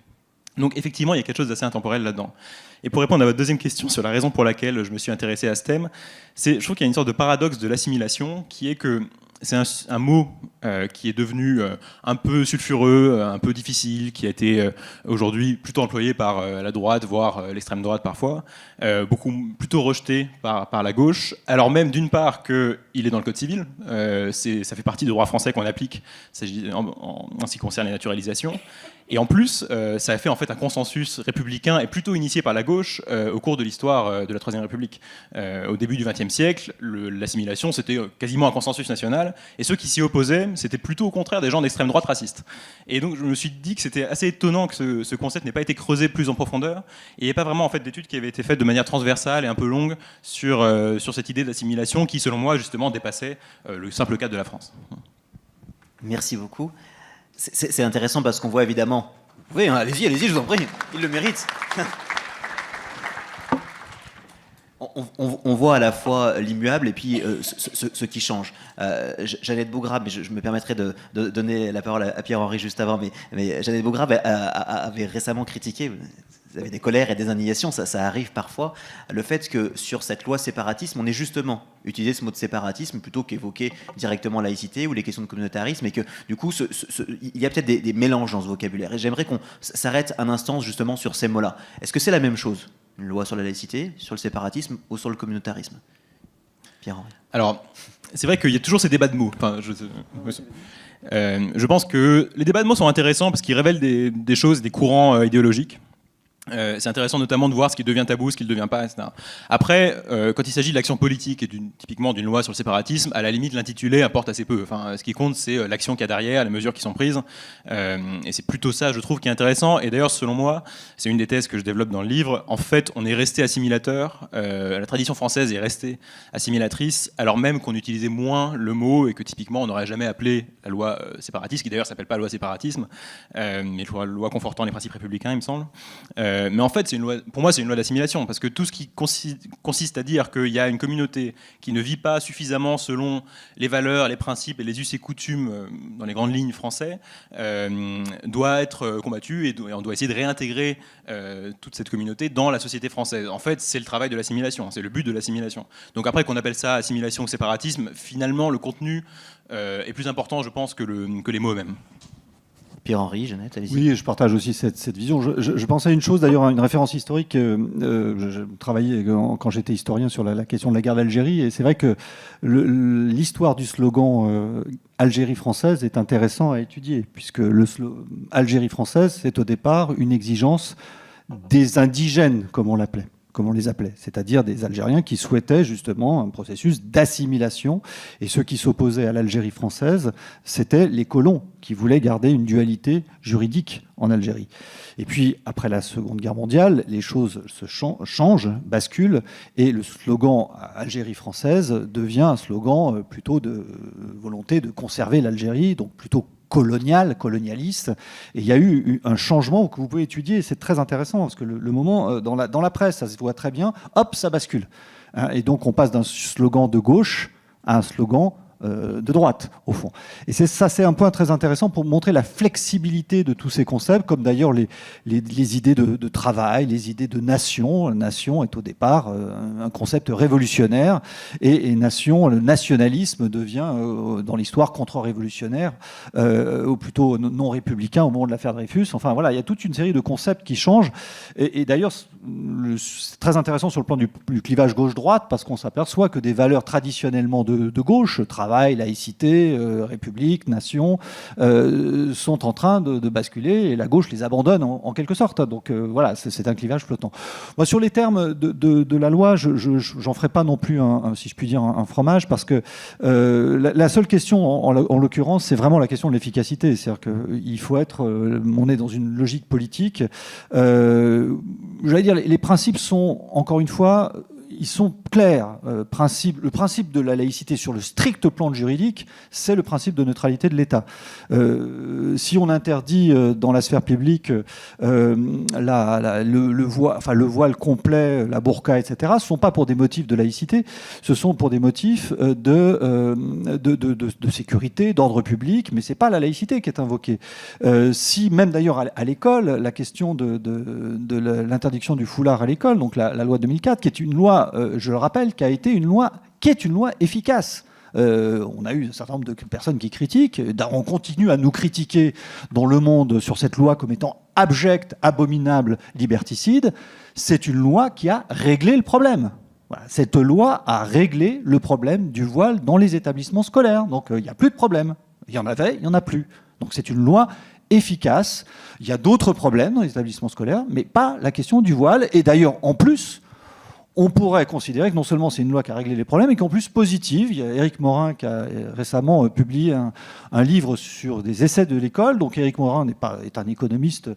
Donc effectivement, il y a quelque chose d'assez intemporel là-dedans. Et pour répondre à votre deuxième question sur la raison pour laquelle je me suis intéressé à ce thème, je trouve qu'il y a une sorte de paradoxe de l'assimilation qui est que c'est un mot qui est devenu un peu sulfureux, un peu difficile, qui a été aujourd'hui plutôt employé par la droite, voire l'extrême droite parfois, plutôt rejeté par la gauche, alors même d'une part qu'il est dans le Code civil, ça fait partie du droit français qu'on applique en ce qui concerne les naturalisations, et en plus ça a fait en fait un consensus républicain et plutôt initié par la gauche au cours de l'histoire de la Troisième République. Au début du XXe siècle, l'assimilation c'était quasiment un consensus national, et ceux qui s'y opposaient, c'était plutôt au contraire des gens d'extrême droite racistes. Et donc je me suis dit que c'était assez étonnant que ce concept n'ait pas été creusé plus en profondeur, et il n'y a pas vraiment en fait d'études qui avaient été faites de manière transversale et un peu longue sur cette idée d'assimilation qui, selon moi, justement dépassait le simple cadre de la France. Merci beaucoup. C'est intéressant parce qu'on voit évidemment... Oui, hein, allez-y, je vous en prie, il le mérite. On voit à la fois l'immuable et puis ce qui change. Jeannette Bougrabe, mais je me permettrai de donner la parole à Pierre-Henri juste avant, mais Jeannette Bougrabe avait récemment critiqué, vous avez des colères et des indignations, ça arrive parfois, le fait que sur cette loi séparatisme, on ait justement utilisé ce mot de séparatisme plutôt qu'évoquer directement laïcité ou les questions de communautarisme, et que du coup, il y a peut-être des mélanges dans ce vocabulaire. Et j'aimerais qu'on s'arrête un instant justement sur ces mots-là. Est-ce que c'est la même chose ? Une loi sur la laïcité, sur le séparatisme ou sur le communautarisme ? Pierre-Henri. Alors, c'est vrai qu'il y a toujours ces débats de mots. Enfin, je pense que les débats de mots sont intéressants parce qu'ils révèlent des choses, des courants idéologiques. C'est intéressant notamment de voir ce qui devient tabou, ce qui ne le devient pas, etc. Après, quand il s'agit de l'action politique et typiquement d'une loi sur le séparatisme, à la limite, l'intitulé importe assez peu. Enfin, ce qui compte, c'est l'action qu'il y a derrière, les mesures qui sont prises. Et c'est plutôt ça, je trouve, qui est intéressant. Et d'ailleurs, selon moi, c'est une des thèses que je développe dans le livre. En fait, on est resté assimilateur. La tradition française est restée assimilatrice, alors même qu'on utilisait moins le mot et que typiquement, on n'aurait jamais appelé la loi séparatiste, qui d'ailleurs s'appelle pas loi séparatisme, mais loi confortant les principes républicains, il me semble. Mais en fait, pour moi, c'est une loi d'assimilation, parce que tout ce qui consiste à dire qu'il y a une communauté qui ne vit pas suffisamment selon les valeurs, les principes et les us et coutumes dans les grandes lignes français, doit être combattu et on doit essayer de réintégrer toute cette communauté dans la société française. En fait, c'est le travail de l'assimilation, c'est le but de l'assimilation. Donc après qu'on appelle ça assimilation ou séparatisme, finalement, le contenu est plus important, je pense, que les mots eux-mêmes. Pierre-Henri, Jeannette, allez-y. Oui, je partage aussi cette vision. Je pensais à une chose, d'ailleurs, à une référence historique. Je travaillais quand j'étais historien sur la question de la guerre d'Algérie, et c'est vrai que l'histoire du slogan Algérie française est intéressant à étudier, puisque Algérie française, c'est au départ une exigence des indigènes, comme on les appelait, c'est-à-dire des Algériens qui souhaitaient justement un processus d'assimilation. Et ceux qui s'opposaient à l'Algérie française, c'était les colons qui voulaient garder une dualité juridique en Algérie. Et puis, après la Seconde Guerre mondiale, les choses se changent, basculent, et le slogan Algérie française devient un slogan plutôt de volonté de conserver l'Algérie, donc plutôt colonialiste. Et il y a eu un changement que vous pouvez étudier, et c'est très intéressant, parce que le moment, dans la presse, ça se voit très bien, hop, ça bascule. Et donc on passe d'un slogan de gauche à un slogan de droite, au fond. Et c'est un point très intéressant pour montrer la flexibilité de tous ces concepts, comme d'ailleurs les idées de travail, les idées de nation. Nation est au départ un concept révolutionnaire, et nation, le nationalisme devient, dans l'histoire, contre-révolutionnaire, ou plutôt non républicain au moment de l'affaire Dreyfus. Enfin voilà, il y a toute une série de concepts qui changent. Et d'ailleurs, c'est très intéressant sur le plan du clivage gauche-droite, parce qu'on s'aperçoit que des valeurs traditionnellement de gauche, travail, travail, laïcité, république, nation, sont en train de basculer et la gauche les abandonne en quelque sorte. Donc voilà, c'est un clivage flottant. Moi, sur les termes de la loi, j'en ferai pas non plus, si je puis dire, un fromage, parce que la seule question, en l'occurrence, c'est vraiment la question de l'efficacité. C'est-à-dire qu'il faut être... on est dans une logique politique. J'allais dire, les principes sont, encore une fois... Ils sont clairs. Le principe de la laïcité sur le strict plan juridique, c'est le principe de neutralité de l'État. Si on interdit dans la sphère publique le voile complet, la burqa, etc., ce ne sont pas pour des motifs de laïcité, ce sont pour des motifs de sécurité, d'ordre public, mais ce n'est pas la laïcité qui est invoquée. Si même d'ailleurs à l'école, la question de l'interdiction du foulard à l'école, donc la loi 2004, qui est une loi, je le rappelle, qui est une loi efficace. On a eu un certain nombre de personnes qui critiquent. On continue à nous critiquer dans le monde sur cette loi comme étant abjecte, abominable, liberticide. C'est une loi qui a réglé le problème. Voilà. Cette loi a réglé le problème du voile dans les établissements scolaires. Donc il n'y a plus de problème. Il y en avait, il n'y en a plus. Donc c'est une loi efficace. Il y a d'autres problèmes dans les établissements scolaires, mais pas la question du voile. Et d'ailleurs, en plus... on pourrait considérer que non seulement c'est une loi qui a réglé les problèmes, mais qu'en plus positive. Il y a Éric Morin qui a récemment publié un livre sur des essais de l'école. Donc Éric Morin est un économiste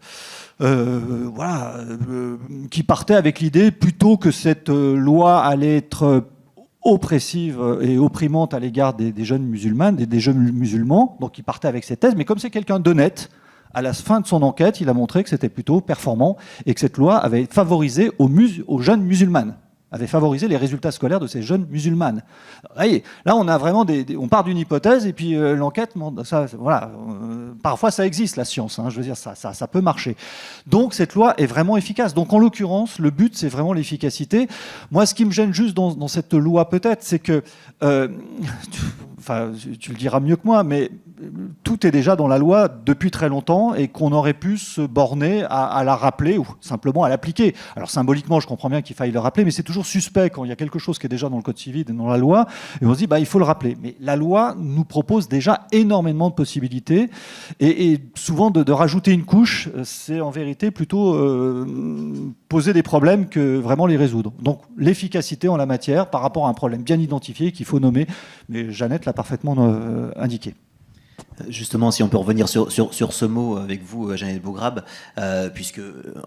qui partait avec l'idée plutôt que cette loi allait être oppressive et opprimante à l'égard des jeunes musulmanes, des jeunes musulmans. Donc il partait avec cette thèse. Mais comme c'est quelqu'un d'honnête, à la fin de son enquête, il a montré que c'était plutôt performant et que cette loi avait favorisé aux jeunes musulmanes, avait favorisé les résultats scolaires de ces jeunes musulmanes. Là, on a vraiment on part d'une hypothèse et puis l'enquête, parfois ça existe, la science. Je veux dire, ça peut marcher. Donc cette loi est vraiment efficace. Donc en l'occurrence, le but, c'est vraiment l'efficacité. Moi, ce qui me gêne juste dans cette loi, peut-être, c'est que, tu le diras mieux que moi, mais tout est déjà dans la loi depuis très longtemps et qu'on aurait pu se borner à la rappeler ou simplement à l'appliquer. Alors symboliquement, je comprends bien qu'il faille le rappeler, mais c'est toujours suspect quand il y a quelque chose qui est déjà dans le Code civil et dans la loi, et on se dit il faut le rappeler. Mais la loi nous propose déjà énormément de possibilités, et souvent de rajouter une couche, c'est en vérité plutôt poser des problèmes que vraiment les résoudre. Donc l'efficacité en la matière par rapport à un problème bien identifié qu'il faut nommer, mais Jeannette l'a parfaitement indiqué. Justement, si on peut revenir sur ce mot avec vous, Jeannette Bograb, puisque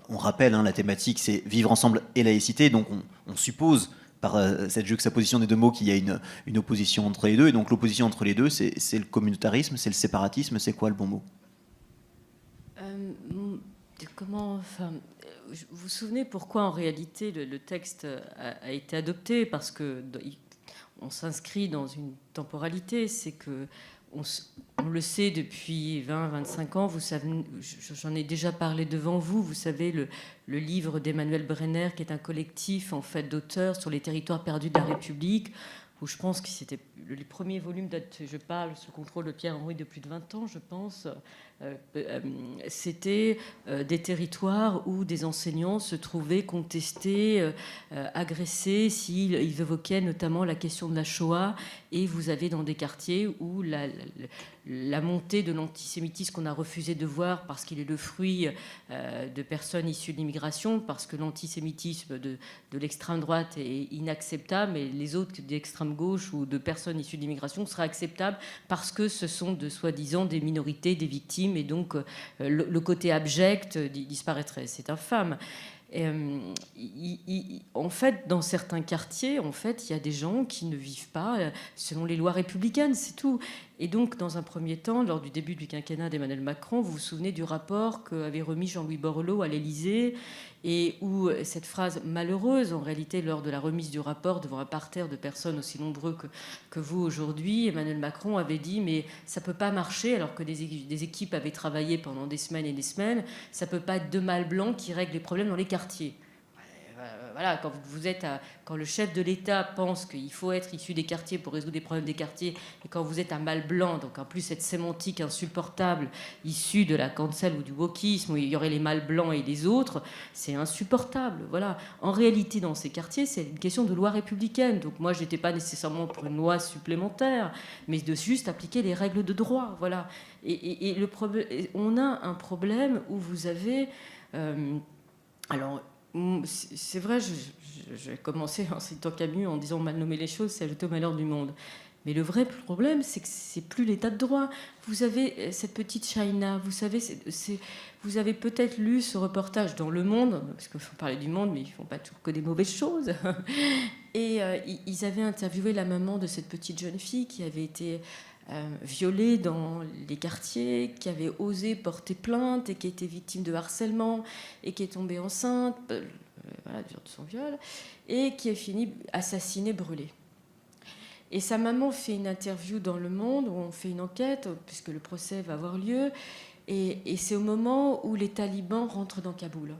on rappelle, la thématique, c'est vivre ensemble et laïcité. Donc on suppose, par cette juxtaposition des deux mots, qu'il y a une opposition entre les deux. Et donc l'opposition entre les deux, c'est le communautarisme, c'est le séparatisme. C'est quoi le bon mot ? Vous vous souvenez pourquoi en réalité le texte a été adopté ? Parce que on s'inscrit dans une temporalité, c'est que on le sait depuis 20-25 ans, vous savez, j'en ai déjà parlé devant vous, vous savez, le livre d'Emmanuel Brenner, qui est un collectif en fait, d'auteurs sur les territoires perdus de la République, où je pense que c'était les premiers volumes, je parle sous contrôle de Pierre-Henri de plus de 20 ans, je pense, c'était des territoires où des enseignants se trouvaient contestés, agressés, s'ils évoquaient notamment la question de la Shoah, et vous avez dans des quartiers où la montée de l'antisémitisme qu'on a refusé de voir parce qu'il est le fruit de personnes issues de l'immigration, parce que l'antisémitisme de l'extrême droite est inacceptable, et les autres d'extrême gauche ou de personnes issues de l'immigration sera acceptable parce que ce sont de soi-disant des minorités, des victimes, et donc le côté abject disparaîtrait. C'est infâme. En fait, dans certains quartiers, en fait, il y a des gens qui ne vivent pas selon les lois républicaines, c'est tout. Et donc, dans un premier temps, lors du début du quinquennat d'Emmanuel Macron, vous vous souvenez du rapport qu'avait remis Jean-Louis Borloo à l'Élysée, et où cette phrase malheureuse, en réalité, lors de la remise du rapport devant un parterre de personnes aussi nombreux que vous aujourd'hui, Emmanuel Macron avait dit « mais ça ne peut pas marcher », alors que des équipes avaient travaillé pendant des semaines et des semaines, « ça ne peut pas être deux mâles blancs qui règlent les problèmes dans les quartiers ». voilà, quand le chef de l'État pense qu'il faut être issu des quartiers pour résoudre les problèmes des quartiers, et quand vous êtes un mâle blanc, donc en plus cette sémantique insupportable issue de la cancel ou du wokisme, où il y aurait les mâles blancs et les autres, c'est insupportable. Voilà. En réalité, dans ces quartiers, c'est une question de loi républicaine. Donc moi, je n'étais pas nécessairement pour une loi supplémentaire, mais de juste appliquer les règles de droit. Voilà. Et on a un problème où vous avez... alors, c'est vrai, j'ai commencé en citant Camus en disant mal nommer les choses, c'est ajouter au malheur du monde. Mais le vrai problème, c'est que c'est plus l'état de droit. Vous avez cette petite China, vous savez, vous avez peut-être lu ce reportage dans Le Monde, parce qu'il faut parler du monde, mais ils font pas toujours que des mauvaises choses. Et ils avaient interviewé la maman de cette petite jeune fille qui avait été violée dans les quartiers, qui avait osé porter plainte et qui était victime de harcèlement et qui est tombée enceinte, voilà, de son viol, et qui est fini assassinée, brûlée. Et sa maman fait une interview dans Le Monde où on fait une enquête, puisque le procès va avoir lieu, et c'est au moment où les talibans rentrent dans Kaboul.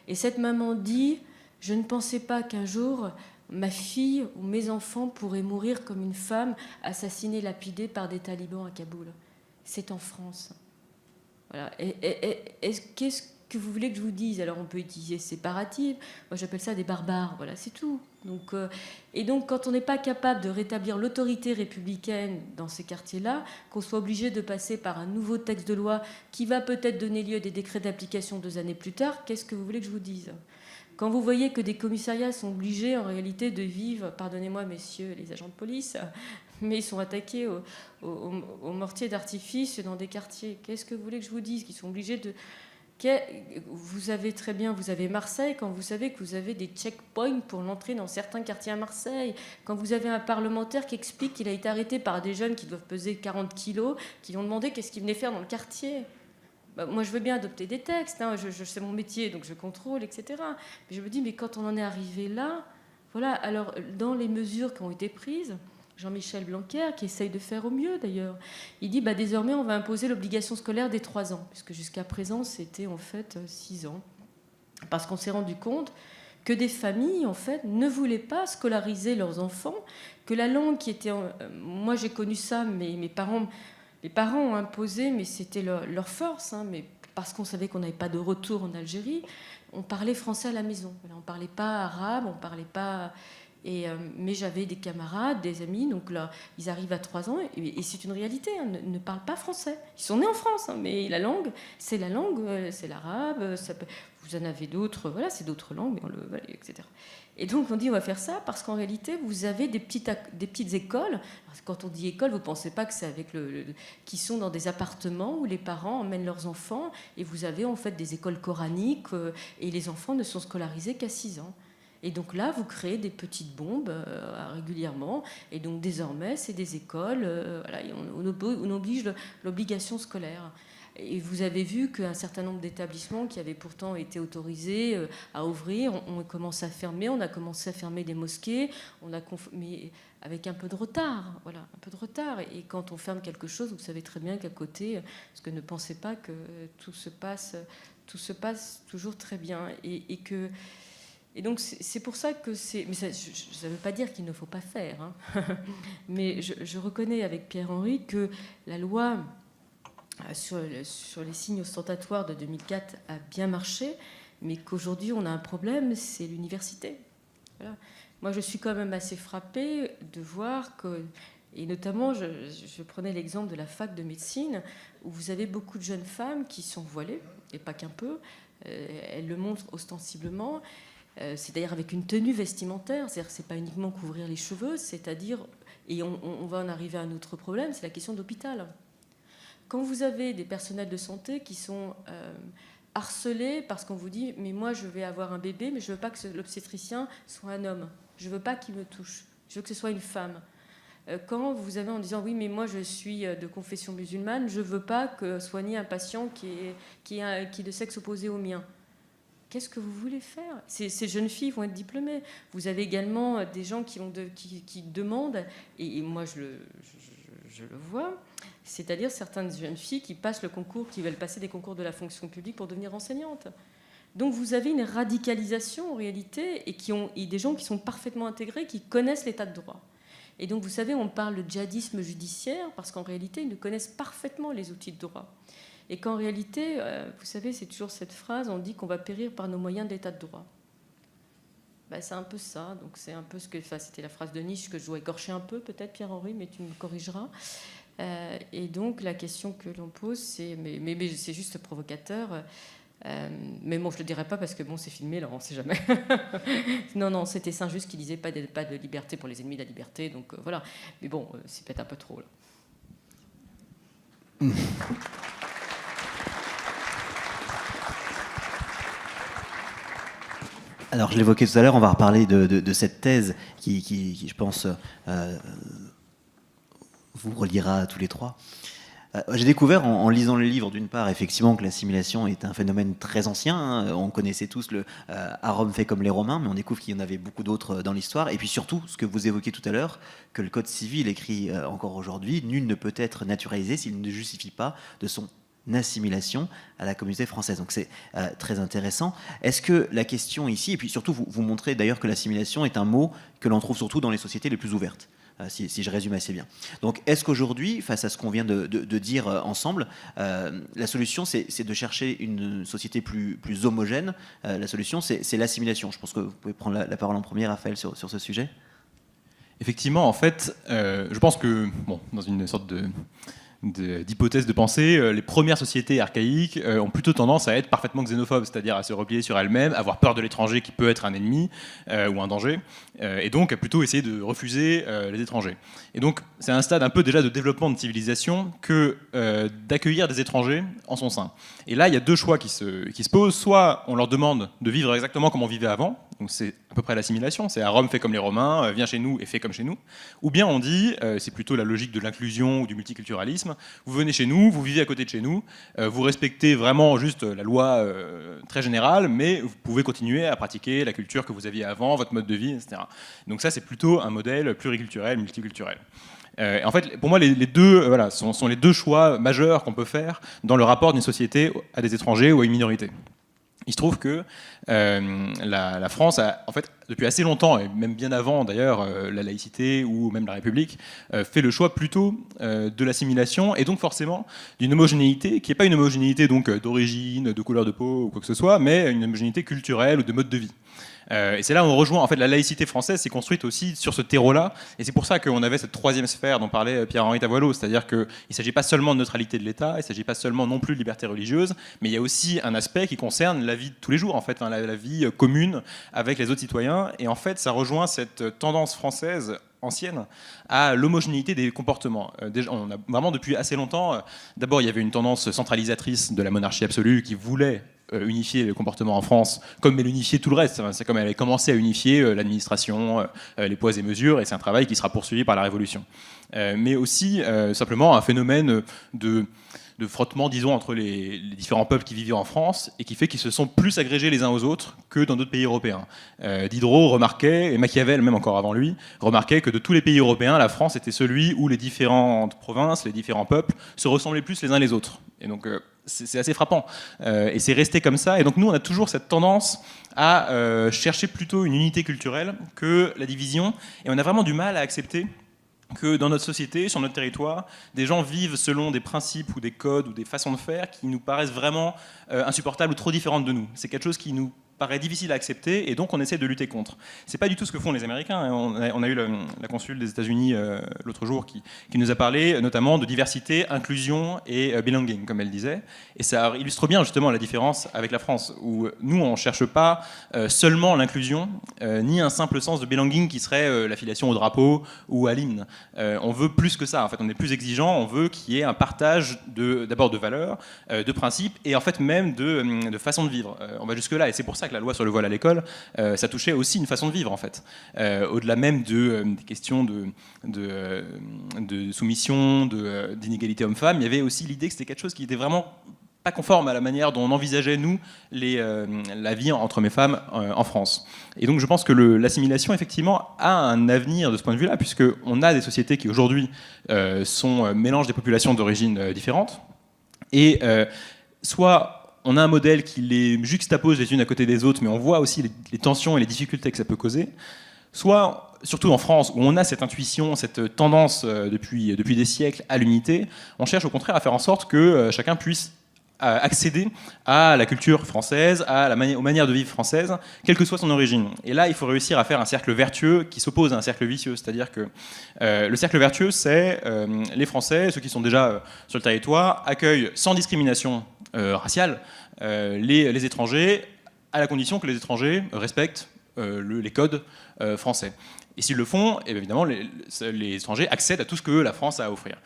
Et cette maman dit « Je ne pensais pas qu'un jour, ma fille ou mes enfants pourraient mourir comme une femme assassinée, lapidée par des talibans à Kaboul. C'est en France. » Voilà. Qu'est-ce que vous voulez que je vous dise? Alors on peut utiliser séparative, moi j'appelle ça des barbares, voilà, c'est tout. Donc, et donc quand on n'est pas capable de rétablir l'autorité républicaine dans ces quartiers-là, qu'on soit obligé de passer par un nouveau texte de loi qui va peut-être donner lieu à des décrets d'application 2 années plus tard, qu'est-ce que vous voulez que je vous dise? Quand vous voyez que des commissariats sont obligés en réalité de vivre, pardonnez-moi messieurs les agents de police, mais ils sont attaqués au mortier d'artifice dans des quartiers, qu'est-ce que vous voulez que je vous dise? Qu'ils sont obligés de... Vous avez très bien, vous avez Marseille, quand vous savez que vous avez des checkpoints pour l'entrée dans certains quartiers à Marseille, quand vous avez un parlementaire qui explique qu'il a été arrêté par des jeunes qui doivent peser 40 kilos, qui lui ont demandé qu'est-ce qu'il venait faire dans le quartier. Bah, moi, je veux bien adopter des textes, hein, c'est mon métier, donc je contrôle, etc. Mais je me dis, mais quand on en est arrivé là, voilà, alors dans les mesures qui ont été prises, Jean-Michel Blanquer, qui essaye de faire au mieux d'ailleurs, il dit désormais on va imposer l'obligation scolaire des 3 ans, puisque jusqu'à présent c'était en fait 6 ans. Parce qu'on s'est rendu compte que des familles en fait ne voulaient pas scolariser leurs enfants, que la langue qui était... Moi j'ai connu ça, mais les parents ont imposé, mais c'était leur force, hein, mais parce qu'on savait qu'on n'avait pas de retour en Algérie, on parlait français à la maison. On ne parlait pas arabe, on ne parlait pas... mais j'avais des camarades, des amis, donc là, ils arrivent à 3 ans, et c'est une réalité, hein, ne parlent pas français. Ils sont nés en France, hein, mais la langue, c'est l'arabe, vous en avez d'autres, voilà, c'est d'autres langues, mais etc. Et donc on dit on va faire ça parce qu'en réalité, vous avez des petites écoles. Alors, quand on dit école, vous ne pensez pas que c'est avec qui sont dans des appartements où les parents emmènent leurs enfants, et vous avez en fait des écoles coraniques, et les enfants ne sont scolarisés qu'à 6 ans. Et donc là, vous créez des petites bombes régulièrement. Et donc désormais, c'est des écoles. Voilà, on oblige l'obligation scolaire. Et vous avez vu qu'un certain nombre d'établissements qui avaient pourtant été autorisés à ouvrir, on commence à fermer. On a commencé à fermer des mosquées. Mais avec un peu de retard. Voilà, un peu de retard. Et quand on ferme quelque chose, vous savez très bien qu'à côté, parce que ne pensez pas que tout se passe toujours très bien. Et donc, c'est pour ça que c'est... Mais ça ne veut pas dire qu'il ne faut pas faire. Hein. Mais je reconnais avec Pierre-Henri que la loi sur les signes ostentatoires de 2004 a bien marché, mais qu'aujourd'hui, on a un problème, c'est l'université. Voilà. Moi, je suis quand même assez frappée de voir que... Et notamment, je prenais l'exemple de la fac de médecine, où vous avez beaucoup de jeunes femmes qui sont voilées, et pas qu'un peu. Elles le montrent ostensiblement. C'est-à-dire avec une tenue vestimentaire, c'est-à-dire c'est pas uniquement couvrir les cheveux, c'est-à-dire, et on va en arriver à un autre problème, c'est la question de l'hôpital. Quand vous avez des personnels de santé qui sont harcelés parce qu'on vous dit « mais moi je vais avoir un bébé, mais je veux pas que l'obstétricien soit un homme, je veux pas qu'il me touche, je veux que ce soit une femme ». Quand vous avez en disant « oui, mais moi je suis de confession musulmane, je veux pas que soigner un patient qui est de sexe opposé au mien ». Qu'est-ce que vous voulez faire? Ces jeunes filles vont être diplômées. Vous avez également des gens qui demandent, et moi je le vois, c'est-à-dire certaines jeunes filles qui passent le concours, qui veulent passer des concours de la fonction publique pour devenir enseignantes. Donc vous avez une radicalisation en réalité et des gens qui sont parfaitement intégrés, qui connaissent l'état de droit. Et donc vous savez, on parle de djihadisme judiciaire parce qu'en réalité, ils ne connaissent parfaitement les outils de droit. Et qu'en réalité, vous savez, c'est toujours cette phrase, on dit qu'on va périr par nos moyens de l'état de droit. Ben, c'est un peu ça, donc c'est un peu ce que... Enfin, c'était la phrase de Nietzsche que je dois écorcher un peu, peut-être, Pierre-Henri, mais tu me corrigeras. Et donc, la question que l'on pose, c'est... Mais c'est juste provocateur. Mais bon, je ne le dirai pas parce que bon, c'est filmé, là, on ne sait jamais. Non, c'était Saint-Just qui disait pas de liberté pour les ennemis de la liberté, donc voilà. Mais bon, c'est peut-être un peu trop, là. Alors, je l'évoquais tout à l'heure, on va reparler de cette thèse qui je pense, vous reliera à tous les trois. J'ai découvert en lisant le livre, d'une part, effectivement, que l'assimilation est un phénomène très ancien. Hein. On connaissait tous le à Rome fait comme les Romains, mais on découvre qu'il y en avait beaucoup d'autres dans l'histoire. Et puis surtout, ce que vous évoquiez tout à l'heure, que le Code civil écrit encore aujourd'hui, nul ne peut être naturalisé s'il ne justifie pas de son assimilation à la communauté française. Donc c'est très intéressant. Est-ce que la question ici, et puis surtout vous montrez d'ailleurs que l'assimilation est un mot que l'on trouve surtout dans les sociétés les plus ouvertes, si je résume assez bien. Donc est-ce qu'aujourd'hui, face à ce qu'on vient de dire ensemble, la solution c'est de chercher une société plus homogène, la solution c'est l'assimilation. Je pense que vous pouvez prendre la parole en premier, Raphaël, sur ce sujet. Effectivement, en fait, je pense que, bon, dans une sorte d'hypothèse de pensée, les premières sociétés archaïques ont plutôt tendance à être parfaitement xénophobes, c'est-à-dire à se replier sur elles-mêmes, avoir peur de l'étranger qui peut être un ennemi ou un danger, et donc à plutôt essayer de refuser les étrangers. Et donc c'est un stade un peu déjà de développement de civilisation que d'accueillir des étrangers en son sein. Et là, il y a deux choix qui se posent. Soit on leur demande de vivre exactement comme on vivait avant, donc c'est à peu près l'assimilation, c'est à Rome fait comme les Romains, viens chez nous et fais comme chez nous. Ou bien on dit, c'est plutôt la logique de l'inclusion ou du multiculturalisme, vous venez chez nous, vous vivez à côté de chez nous, vous respectez vraiment juste la loi très générale, mais vous pouvez continuer à pratiquer la culture que vous aviez avant, votre mode de vie, etc. Donc ça, c'est plutôt un modèle pluriculturel, multiculturel. En fait, pour moi, les deux sont les deux choix majeurs qu'on peut faire dans le rapport d'une société à des étrangers ou à une minorité. Il se trouve que la France a, en fait, depuis assez longtemps, et même bien avant d'ailleurs, la laïcité ou même la République, fait le choix plutôt de l'assimilation et donc forcément d'une homogénéité qui n'est pas une homogénéité donc d'origine, de couleur de peau ou quoi que ce soit, mais une homogénéité culturelle ou de mode de vie. Et c'est là où on rejoint, en fait, la laïcité française s'est construite aussi sur ce terreau-là, et c'est pour ça qu'on avait cette troisième sphère dont parlait Pierre-Henri Tavoileau, c'est-à-dire qu'il ne s'agit pas seulement de neutralité de l'État, il ne s'agit pas seulement non plus de liberté religieuse, mais il y a aussi un aspect qui concerne la vie de tous les jours, en fait, hein, la vie commune avec les autres citoyens, et en fait, ça rejoint cette tendance française ancienne à l'homogénéité des comportements. Déjà, on a vraiment depuis assez longtemps, d'abord il y avait une tendance centralisatrice de la monarchie absolue qui voulait unifier le comportement en France, comme elle unifiait tout le reste. C'est comme elle avait commencé à unifier l'administration, les poids et mesures, et c'est un travail qui sera poursuivi par la Révolution. Mais aussi simplement un phénomène de frottement, disons, entre les différents peuples qui vivaient en France et qui fait qu'ils se sont plus agrégés les uns aux autres que dans d'autres pays européens. Diderot remarquait, et Machiavel même encore avant lui, remarquait que de tous les pays européens, la France était celui où les différentes provinces, les différents peuples se ressemblaient plus les uns les autres. Et donc c'est assez frappant. Et c'est resté comme ça. Et donc nous, on a toujours cette tendance à chercher plutôt une unité culturelle que la division. Et on a vraiment du mal à accepter que dans notre société, sur notre territoire, des gens vivent selon des principes ou des codes ou des façons de faire qui nous paraissent vraiment insupportables ou trop différentes de nous. C'est quelque chose qui nous paraît difficile à accepter et donc on essaie de lutter contre. C'est pas du tout ce que font les Américains. On a eu la consul des États-Unis l'autre jour qui nous a parlé notamment de diversité, inclusion et belonging, comme elle disait. Et ça illustre bien justement la différence avec la France, où nous on cherche pas seulement l'inclusion, ni un simple sens de belonging qui serait l'affiliation au drapeau ou à l'hymne. On veut plus que ça. En fait, on est plus exigeant. On veut qu'il y ait un partage d'abord de valeurs, de principes et en fait même de façon de vivre. On va jusque là et c'est pour ça que la loi sur le voile à l'école, ça touchait aussi une façon de vivre en fait. Au-delà même des questions de soumission, d'inégalité homme-femme, il y avait aussi l'idée que c'était quelque chose qui était vraiment pas conforme à la manière dont on envisageait, nous, la vie entre hommes et femmes en France. Et donc je pense que l'assimilation, effectivement, a un avenir de ce point de vue-là, puisqu'on a des sociétés qui, aujourd'hui, sont mélange des populations d'origines différentes, et soit on a un modèle qui les juxtapose les unes à côté des autres, mais on voit aussi les tensions et les difficultés que ça peut causer, soit, surtout en France, où on a cette intuition, cette tendance depuis des siècles à l'unité, on cherche au contraire à faire en sorte que chacun puisse accéder à la culture française, aux manières de vivre françaises, quelle que soit son origine. Et là, il faut réussir à faire un cercle vertueux qui s'oppose à un cercle vicieux. C'est-à-dire que le cercle vertueux, c'est les Français, ceux qui sont déjà sur le territoire, accueillent sans discrimination raciale les étrangers, à la condition que les étrangers respectent les codes français. Et s'ils le font, évidemment, les étrangers accèdent à tout ce que la France a à offrir.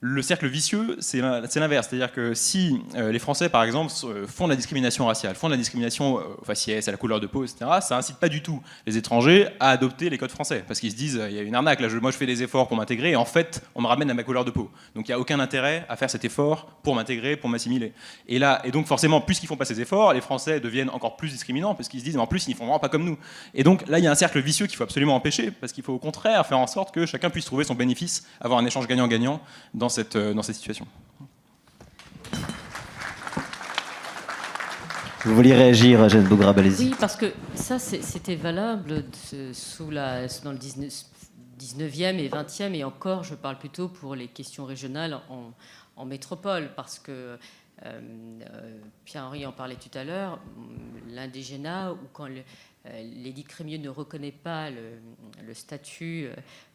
Le cercle vicieux, c'est l'inverse. C'est-à-dire que si les Français, par exemple, font de la discrimination raciale, font de la discrimination au faciès, à la couleur de peau, etc., ça incite pas du tout les étrangers à adopter les codes français. Parce qu'ils se disent, il y a une arnaque, là, moi je fais des efforts pour m'intégrer, et en fait, on me ramène à ma couleur de peau. Donc il n'y a aucun intérêt à faire cet effort pour m'intégrer, pour m'assimiler. Et donc forcément, puisqu'ils font pas ces efforts, les Français deviennent encore plus discriminants, parce qu'ils se disent, en plus, ils font vraiment pas comme nous. Et donc là, il y a un cercle vicieux qu'il faut absolument empêcher, parce qu'il faut au contraire faire en sorte que chacun puisse trouver son bénéfice, avoir un échange gagnant-gagnant dans cette situation. Vous vouliez réagir, Jeanne Bougrab, allez-y. Oui, parce que ça, c'était valable dans le 19e et 20e, et encore, je parle plutôt pour les questions régionales en métropole, parce que Pierre-Henri en parlait tout à l'heure, l'indigénat, ou quand l'édit Crémieux ne reconnaît pas le statut,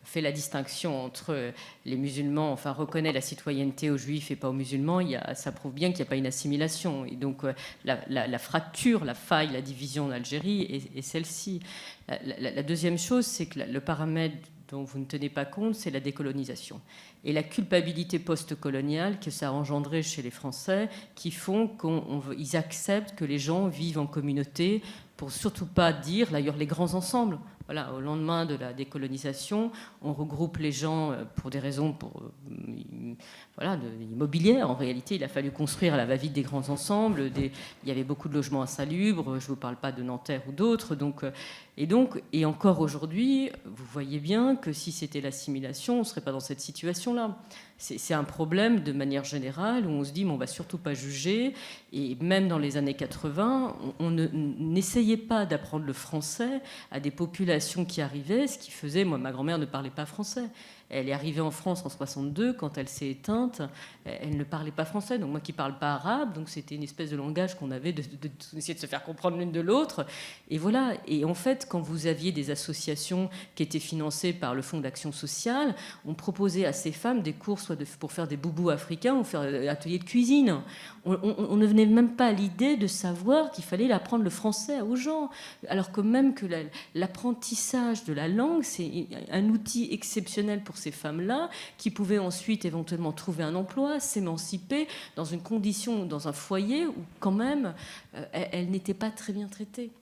fait la distinction entre les musulmans, enfin reconnaît la citoyenneté aux juifs et pas aux musulmans, ça prouve bien qu'il n'y a pas une assimilation. Et donc la fracture, la faille, la division en Algérie est celle-ci. La deuxième chose, c'est que le paramètre dont vous ne tenez pas compte, c'est la décolonisation. Et la culpabilité post-coloniale que ça a engendré chez les Français, qui font qu'ils acceptent que les gens vivent en communauté, pour surtout pas dire, d'ailleurs, les grands ensembles. Voilà, au lendemain de la décolonisation, on regroupe les gens pour des raisons immobilières. En réalité, il a fallu construire à la va-vite des grands ensembles. Il y avait beaucoup de logements insalubres. Je ne vous parle pas de Nanterre ou d'autres. Et encore aujourd'hui, vous voyez bien que si c'était l'assimilation, on ne serait pas dans cette situation-là. C'est un problème de manière générale où on se dit on ne va surtout pas juger. Et même dans les années 80, on n'essayait pas d'apprendre le français à des populations qui arrivaient, ce qui faisait, ma grand-mère ne parlait pas français. Elle est arrivée en France en 62, quand elle s'est éteinte, elle ne parlait pas français, donc moi qui ne parle pas arabe, donc c'était une espèce de langage qu'on avait d'essayer de se faire comprendre l'une de l'autre. Et voilà, et en fait, quand vous aviez des associations qui étaient financées par le Fonds d'action sociale, on proposait à ces femmes des cours soit pour faire des boubous africains ou faire des ateliers de cuisine. On ne venait même pas à l'idée de savoir qu'il fallait apprendre le français aux gens, alors que même que l'apprentissage de la langue, c'est un outil exceptionnel pour ces femmes-là, qui pouvaient ensuite éventuellement trouver un emploi, s'émanciper dans une condition, dans un foyer où quand même elles n'étaient pas très bien traitées.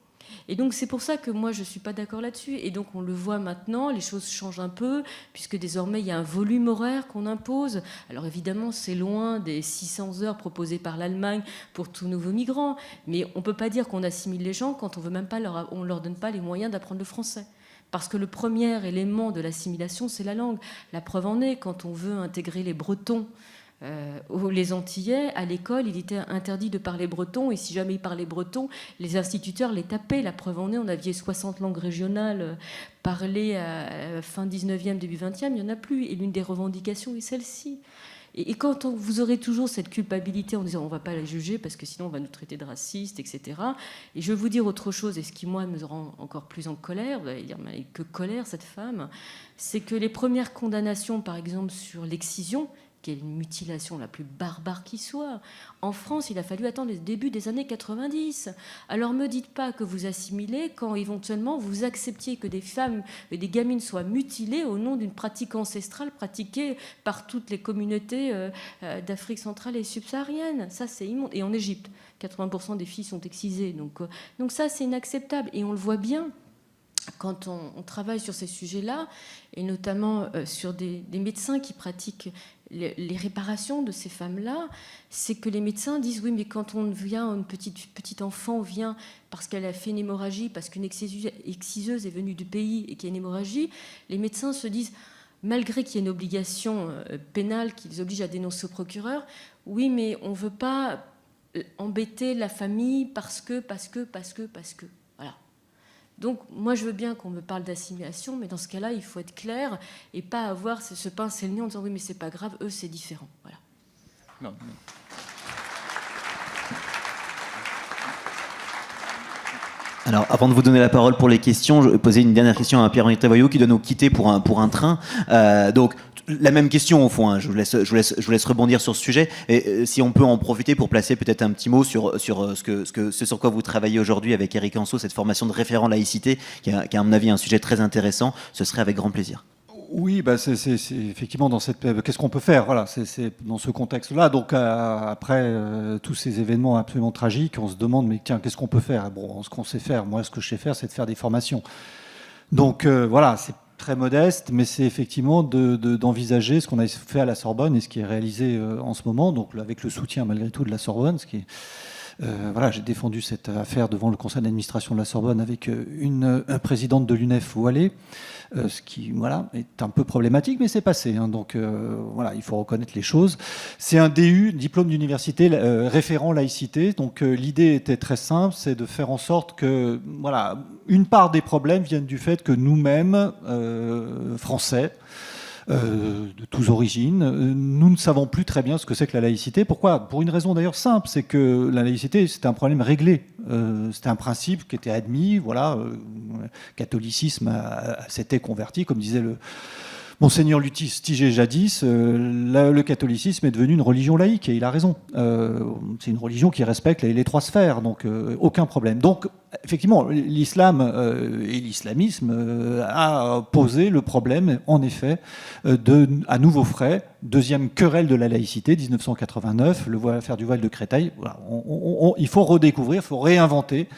Et donc c'est pour ça que moi je ne suis pas d'accord là-dessus. Et donc on le voit maintenant, les choses changent un peu, puisque désormais il y a un volume horaire qu'on impose. Alors évidemment c'est loin des 600 heures proposées par l'Allemagne pour tout nouveau migrant, mais on ne peut pas dire qu'on assimile les gens quand on ne leur donne pas les moyens d'apprendre le français. Parce que le premier élément de l'assimilation, c'est la langue. La preuve en est, quand on veut intégrer les Bretons, les Antillais, à l'école, il était interdit de parler breton, et si jamais ils parlaient breton, les instituteurs les tapaient. La preuve en est, on avait 60 langues régionales parlées à fin 19e, début 20e, il n'y en a plus. Et l'une des revendications est celle-ci. Et quand vous aurez toujours cette culpabilité en disant on ne va pas la juger parce que sinon on va nous traiter de racistes, etc. Et je vais vous dire autre chose, et ce qui, moi, me rend encore plus en colère, vous allez dire mais que colère cette femme, c'est que les premières condamnations, par exemple, sur l'excision, qui est une mutilation la plus barbare qui soit. En France, il a fallu attendre le début des années 90. Alors, me dites pas que vous assimilez quand éventuellement vous acceptiez que des femmes et des gamines soient mutilées au nom d'une pratique ancestrale pratiquée par toutes les communautés d'Afrique centrale et subsaharienne. Ça, c'est immonde. Et en Égypte, 80% des filles sont excisées. Donc ça, c'est inacceptable. Et on le voit bien quand on travaille sur ces sujets-là, et notamment sur des médecins qui pratiquent les réparations de ces femmes-là, c'est que les médecins disent oui, mais quand on vient, une petite enfant vient parce qu'elle a fait une hémorragie, parce qu'une exciseuse est venue du pays et qu'il y a une hémorragie, les médecins se disent, malgré qu'il y ait une obligation pénale qui les oblige à dénoncer au procureur, oui, mais on ne veut pas embêter la famille parce que. Voilà. Donc, moi, je veux bien qu'on me parle d'assimilation, mais dans ce cas-là, il faut être clair et pas avoir se pincer le nez en disant oui, mais c'est pas grave, eux, c'est différent. Voilà. Non. Alors, avant de vous donner la parole pour les questions, je vais poser une dernière question à Pierre-Henri Trévoyot qui doit nous quitter pour un train. Donc, la même question au fond, hein. Je vous laisse rebondir sur ce sujet. Et si on peut en profiter pour placer peut-être un petit mot sur ce sur quoi vous travaillez aujourd'hui avec Éric Anceau, cette formation de référent laïcité, qui est à mon avis un sujet très intéressant, ce serait avec grand plaisir. Oui, bah c'est effectivement dans cette. Qu'est-ce qu'on peut faire? Voilà, c'est dans ce contexte-là. Donc après tous ces événements absolument tragiques, on se demande mais tiens, qu'est-ce qu'on peut faire? Bon, ce qu'on sait faire, moi, ce que je sais faire, c'est de faire des formations. Donc voilà, c'est très modeste, mais c'est effectivement d'envisager ce qu'on a fait à la Sorbonne et ce qui est réalisé en ce moment. Donc avec le soutien malgré tout de la Sorbonne, ce qui est voilà, j'ai défendu cette affaire devant le conseil d'administration de la Sorbonne avec une présidente de l'UNEF voilée, ce qui voilà, est un peu problématique, mais c'est passé. Hein, donc voilà, il faut reconnaître les choses. C'est un DU, diplôme d'université, référent laïcité. Donc l'idée était très simple, c'est de faire en sorte que voilà, une part des problèmes viennent du fait que nous-mêmes, Français, de toutes origines, nous ne savons plus très bien ce que c'est que la laïcité. Pourquoi? Pour une raison d'ailleurs simple, c'est que la laïcité, c'était un problème réglé. C'était un principe qui était admis. Voilà, catholicisme s'était converti, comme disait le Monseigneur Lustiger jadis, le catholicisme est devenu une religion laïque, et il a raison. C'est une religion qui respecte les trois sphères, donc aucun problème. Donc, effectivement, l'islam et l'islamisme a posé le problème, en effet, à nouveau frais. Deuxième querelle de la laïcité, 1989, l'affaire du voile de Créteil. Voilà, il faut redécouvrir, il faut réinventer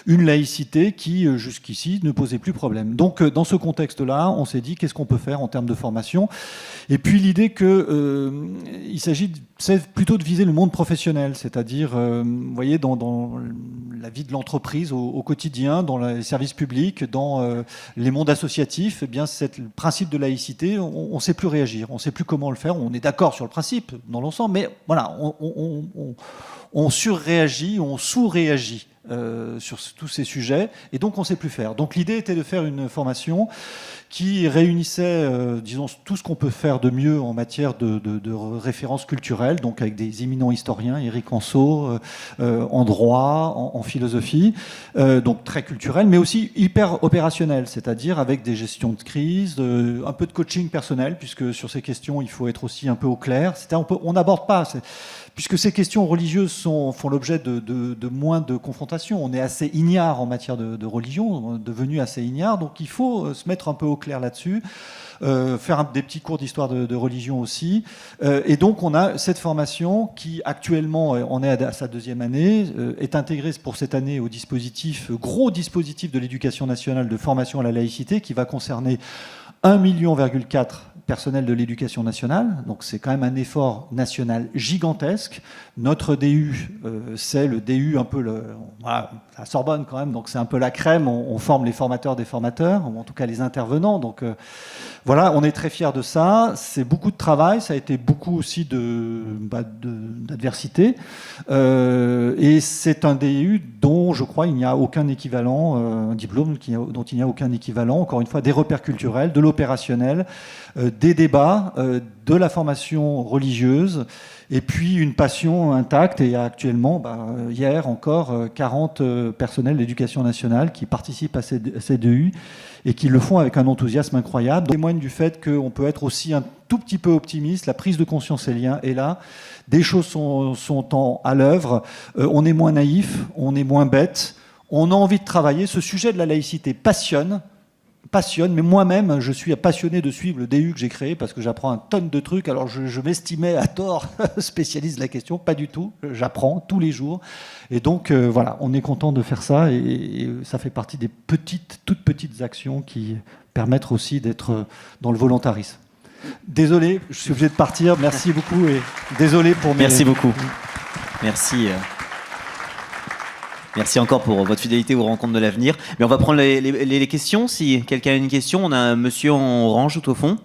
une laïcité qui, jusqu'ici, ne posait plus problème. Donc, dans ce contexte-là, on s'est dit, qu'est-ce qu'on peut faire en termes de formation? Et puis, l'idée qu'il s'agit, c'est plutôt de viser le monde professionnel, c'est-à-dire, vous voyez, dans la vie de l'entreprise au quotidien, dans les services publics, dans les mondes associatifs, eh bien, le principe de laïcité, on ne sait plus réagir, on ne sait plus comment le faire. On est d'accord sur le principe, dans l'ensemble, mais voilà, on surréagit, on sous-réagit sur tous ces sujets, et donc on ne sait plus faire. Donc l'idée était de faire une formation qui réunissait, disons, tout ce qu'on peut faire de mieux en matière de références culturelles, donc avec des éminents historiens, Éric Anceau, en droit, en philosophie, donc très culturel, mais aussi hyper opérationnel, c'est-à-dire avec des gestions de crise, un peu de coaching personnel, puisque sur ces questions, il faut être aussi un peu au clair. On n'aborde pas... Puisque ces questions religieuses font l'objet de moins de confrontations. On est assez ignare en matière de religion, devenu assez ignare, donc il faut se mettre un peu au clair là-dessus, faire des petits cours d'histoire de religion aussi. Et donc on a cette formation qui actuellement, on est à sa deuxième année, est intégrée pour cette année au gros dispositif de l'éducation nationale de formation à la laïcité, qui va concerner 1,4 million personnel de l'éducation nationale, donc c'est quand même un effort national gigantesque. Notre DU, c'est le DU un peu voilà, la Sorbonne quand même, donc c'est un peu la crème, on forme les formateurs des formateurs, ou en tout cas les intervenants, donc voilà, on est très fiers de ça, c'est beaucoup de travail, ça a été beaucoup aussi d'adversité, et c'est un DU dont je crois il n'y a aucun équivalent, un diplôme dont il n'y a aucun équivalent, encore une fois, des repères culturels, de l'opérationnel, des débats, de la formation religieuse, et puis une passion intacte. Et actuellement, hier encore, 40 personnels d'éducation nationale qui participent à ces DU et qui le font avec un enthousiasme incroyable. Ça témoigne du fait qu'on peut être aussi un tout petit peu optimiste. La prise de conscience est là. Des choses sont à l'œuvre. On est moins naïf, on est moins bête. On a envie de travailler. Ce sujet de la laïcité passionne, mais moi-même, je suis passionné de suivre le DU que j'ai créé parce que j'apprends un tonne de trucs. Alors, je m'estimais à tort spécialiste de la question, pas du tout. J'apprends tous les jours. Et donc, voilà, on est content de faire ça et ça fait partie des toutes petites actions qui permettent aussi d'être dans le volontarisme. Désolé, je suis obligé de partir. Merci beaucoup et désolé pour mes... Merci beaucoup. Merci. Merci encore pour votre fidélité aux rencontres de l'avenir. Mais on va prendre les questions. Si quelqu'un a une question, on a un monsieur en orange tout au fond.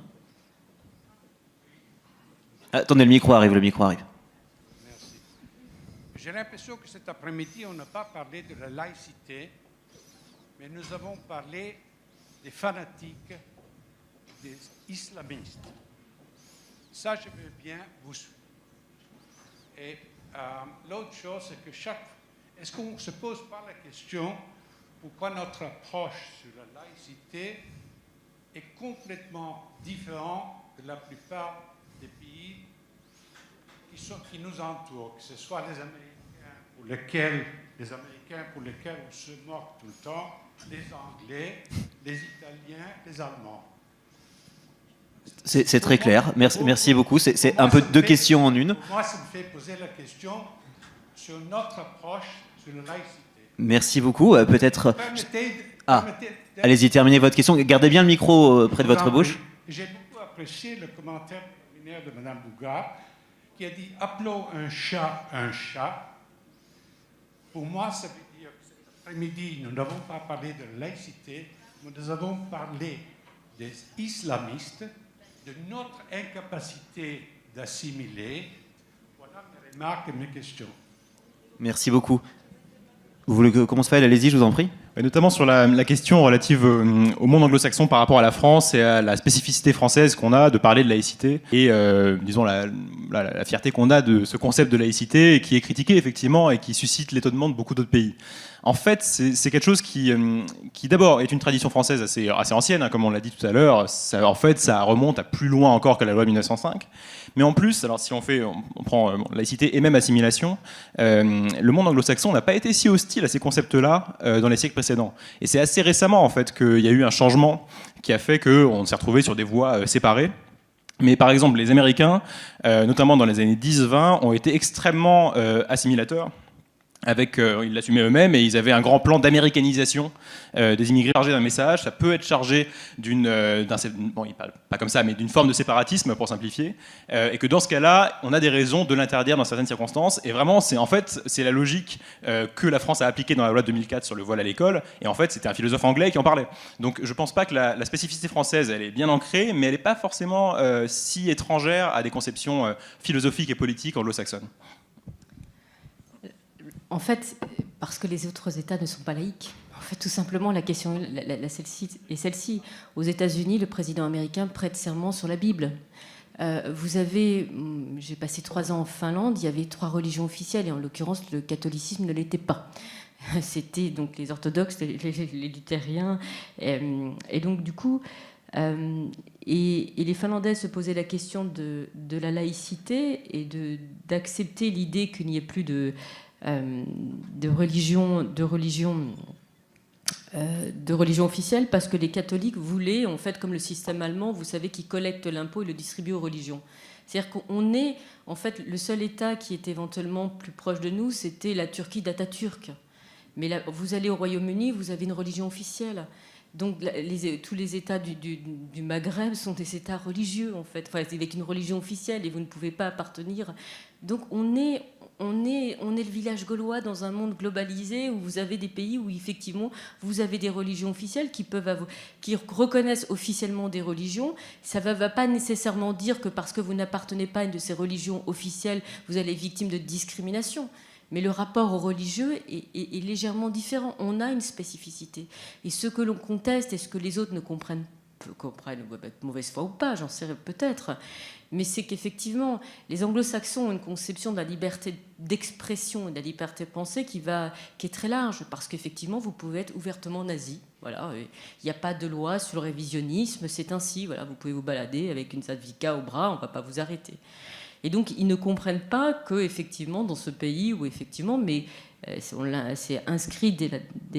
Attendez, le micro arrive. J'ai l'impression que cet après-midi, on n'a pas parlé de la laïcité, mais nous avons parlé des fanatiques, des islamistes. Ça, je veux bien vous suivre. Et l'autre chose, c'est que est-ce qu'on ne se pose pas la question pourquoi notre approche sur la laïcité est complètement différente de la plupart des pays qui nous entourent, que ce soit les Américains pour lesquels on se moque tout le temps, les Anglais, les Italiens, les Allemands. C'est très clair. Merci beaucoup. C'est un peu deux questions en une. Moi, ça me fait poser la question sur notre approche sur la laïcité. Merci beaucoup. Peut-être. Permettez, Allez-y, terminez votre question. Gardez bien le micro près de votre bouche. J'ai beaucoup apprécié le commentaire préliminaire de Mme Bougard qui a dit « appelons un chat un chat ». Pour moi, ça veut dire que cet après-midi, nous n'avons pas parlé de laïcité, mais nous avons parlé des islamistes, de notre incapacité d'assimiler. Voilà mes remarques et mes questions. Merci beaucoup. Vous voulez que commence Faël? Allez-y, je vous en prie. Et notamment sur la question relative au monde anglo-saxon par rapport à la France et à la spécificité française qu'on a de parler de laïcité et disons la fierté qu'on a de ce concept de laïcité qui est critiqué effectivement et qui suscite l'étonnement de beaucoup d'autres pays. En fait, c'est quelque chose qui d'abord est une tradition française assez ancienne, hein, comme on l'a dit tout à l'heure. En fait, ça remonte à plus loin encore que la loi de 1905. Mais en plus, alors si on prend laïcité et même assimilation, le monde anglo-saxon n'a pas été si hostile à ces concepts-là dans les siècles précédents. Et c'est assez récemment en fait qu'il y a eu un changement qui a fait qu'on s'est retrouvé sur des voies séparées. Mais par exemple, les Américains, notamment dans les années 10-20, ont été extrêmement assimilateurs. Ils l'assumaient eux-mêmes et ils avaient un grand plan d'américanisation des immigrés chargé d'un message. Ça peut être chargé bon, il parle pas comme ça, mais d'une forme de séparatisme pour simplifier. Et que dans ce cas-là, on a des raisons de l'interdire dans certaines circonstances. Et vraiment, c'est la logique que la France a appliquée dans la loi de 2004 sur le voile à l'école. Et en fait, c'était un philosophe anglais qui en parlait. Donc, je pense pas que la spécificité française, elle est bien ancrée, mais elle n'est pas forcément si étrangère à des conceptions philosophiques et politiques anglo-saxonnes. En fait, parce que les autres États ne sont pas laïques. En fait, tout simplement, la question celle-ci est celle-ci. Aux États-Unis, le président américain prête serment sur la Bible. J'ai passé 3 ans en Finlande, il y avait 3 religions officielles, et en l'occurrence, le catholicisme ne l'était pas. C'était donc les orthodoxes, les luthériens, et donc du coup... Et les Finlandais se posaient la question de la laïcité et d'accepter l'idée qu'il n'y ait plus de religion officielle, parce que les catholiques voulaient, en fait, comme le système allemand, vous savez, qui collecte l'impôt et le distribue aux religions. C'est-à-dire qu'on est, en fait, le seul État qui est éventuellement plus proche de nous, c'était la Turquie d'Atatürk. Mais là, vous allez au Royaume-Uni, vous avez une religion officielle. Donc tous les États du Maghreb sont des États religieux, en fait, enfin, avec une religion officielle, et vous ne pouvez pas appartenir. Donc on est le village gaulois dans un monde globalisé où vous avez des pays où effectivement vous avez des religions officielles qui reconnaissent officiellement des religions. Ça ne va pas nécessairement dire que parce que vous n'appartenez pas à une de ces religions officielles, vous allez être victime de discrimination. Mais le rapport au religieux est légèrement différent. On a une spécificité. Et ce que l'on conteste et ce que les autres ne comprennent de mauvaise foi ou pas, j'en sais peut-être, mais c'est qu'effectivement, les anglo-saxons ont une conception de la liberté d'expression et de la liberté de pensée qui est très large, parce qu'effectivement, vous pouvez être ouvertement nazi. Voilà, il n'y a pas de loi sur le révisionnisme, c'est ainsi. Voilà, vous pouvez vous balader avec une Zadvika au bras, on ne va pas vous arrêter. Et donc, ils ne comprennent pas qu'effectivement, dans ce pays où, effectivement, mais c'est inscrit dès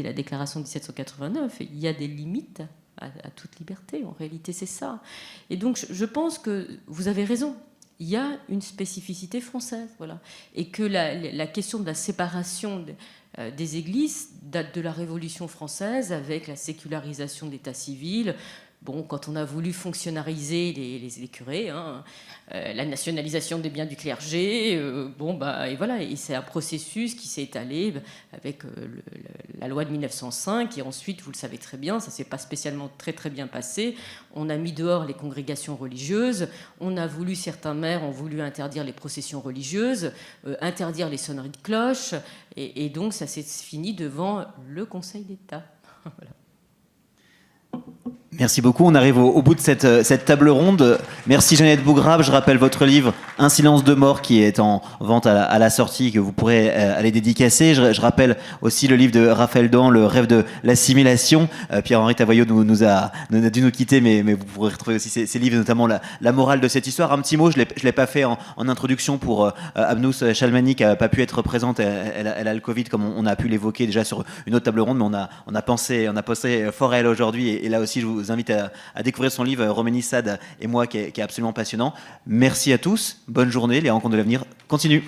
la déclaration de 1789, il y a des limites à toute liberté. En réalité, c'est ça. Et donc, je pense que vous avez raison. Il y a une spécificité française, voilà. Et que la question de la séparation des églises date de la Révolution française, avec la sécularisation de l'état civil, Bon, quand on a voulu fonctionnariser les curés, la nationalisation des biens du clergé, et voilà, et c'est un processus qui s'est étalé avec la loi de 1905, et ensuite, vous le savez très bien, ça ne s'est pas spécialement très très bien passé. On a mis dehors les congrégations religieuses, certains maires ont voulu interdire les processions religieuses, interdire les sonneries de cloches, et donc ça s'est fini devant le Conseil d'État. Voilà. Merci beaucoup. On arrive au bout de cette table ronde. Merci Jeannette Bougrabe. Je rappelle votre livre Un silence de mort qui est en vente à la sortie, que vous pourrez aller dédicacer. Je rappelle aussi le livre de Raphaël Dahan, Le rêve de l'assimilation. Pierre-Henri Tavoyot nous a dû nous quitter, mais vous pourrez retrouver aussi ces livres, notamment la morale de cette histoire. Un petit mot, je l'ai pas fait en introduction pour Abnous Chalmani qui n'a pas pu être présente. Elle a le Covid, comme on a pu l'évoquer déjà sur une autre table ronde, mais on a pensé fort à elle aujourd'hui. Et là aussi, je vous invite à découvrir son livre Roménie Sade et moi qui est absolument passionnant. Merci à tous, bonne journée, les rencontres de l'avenir continuent.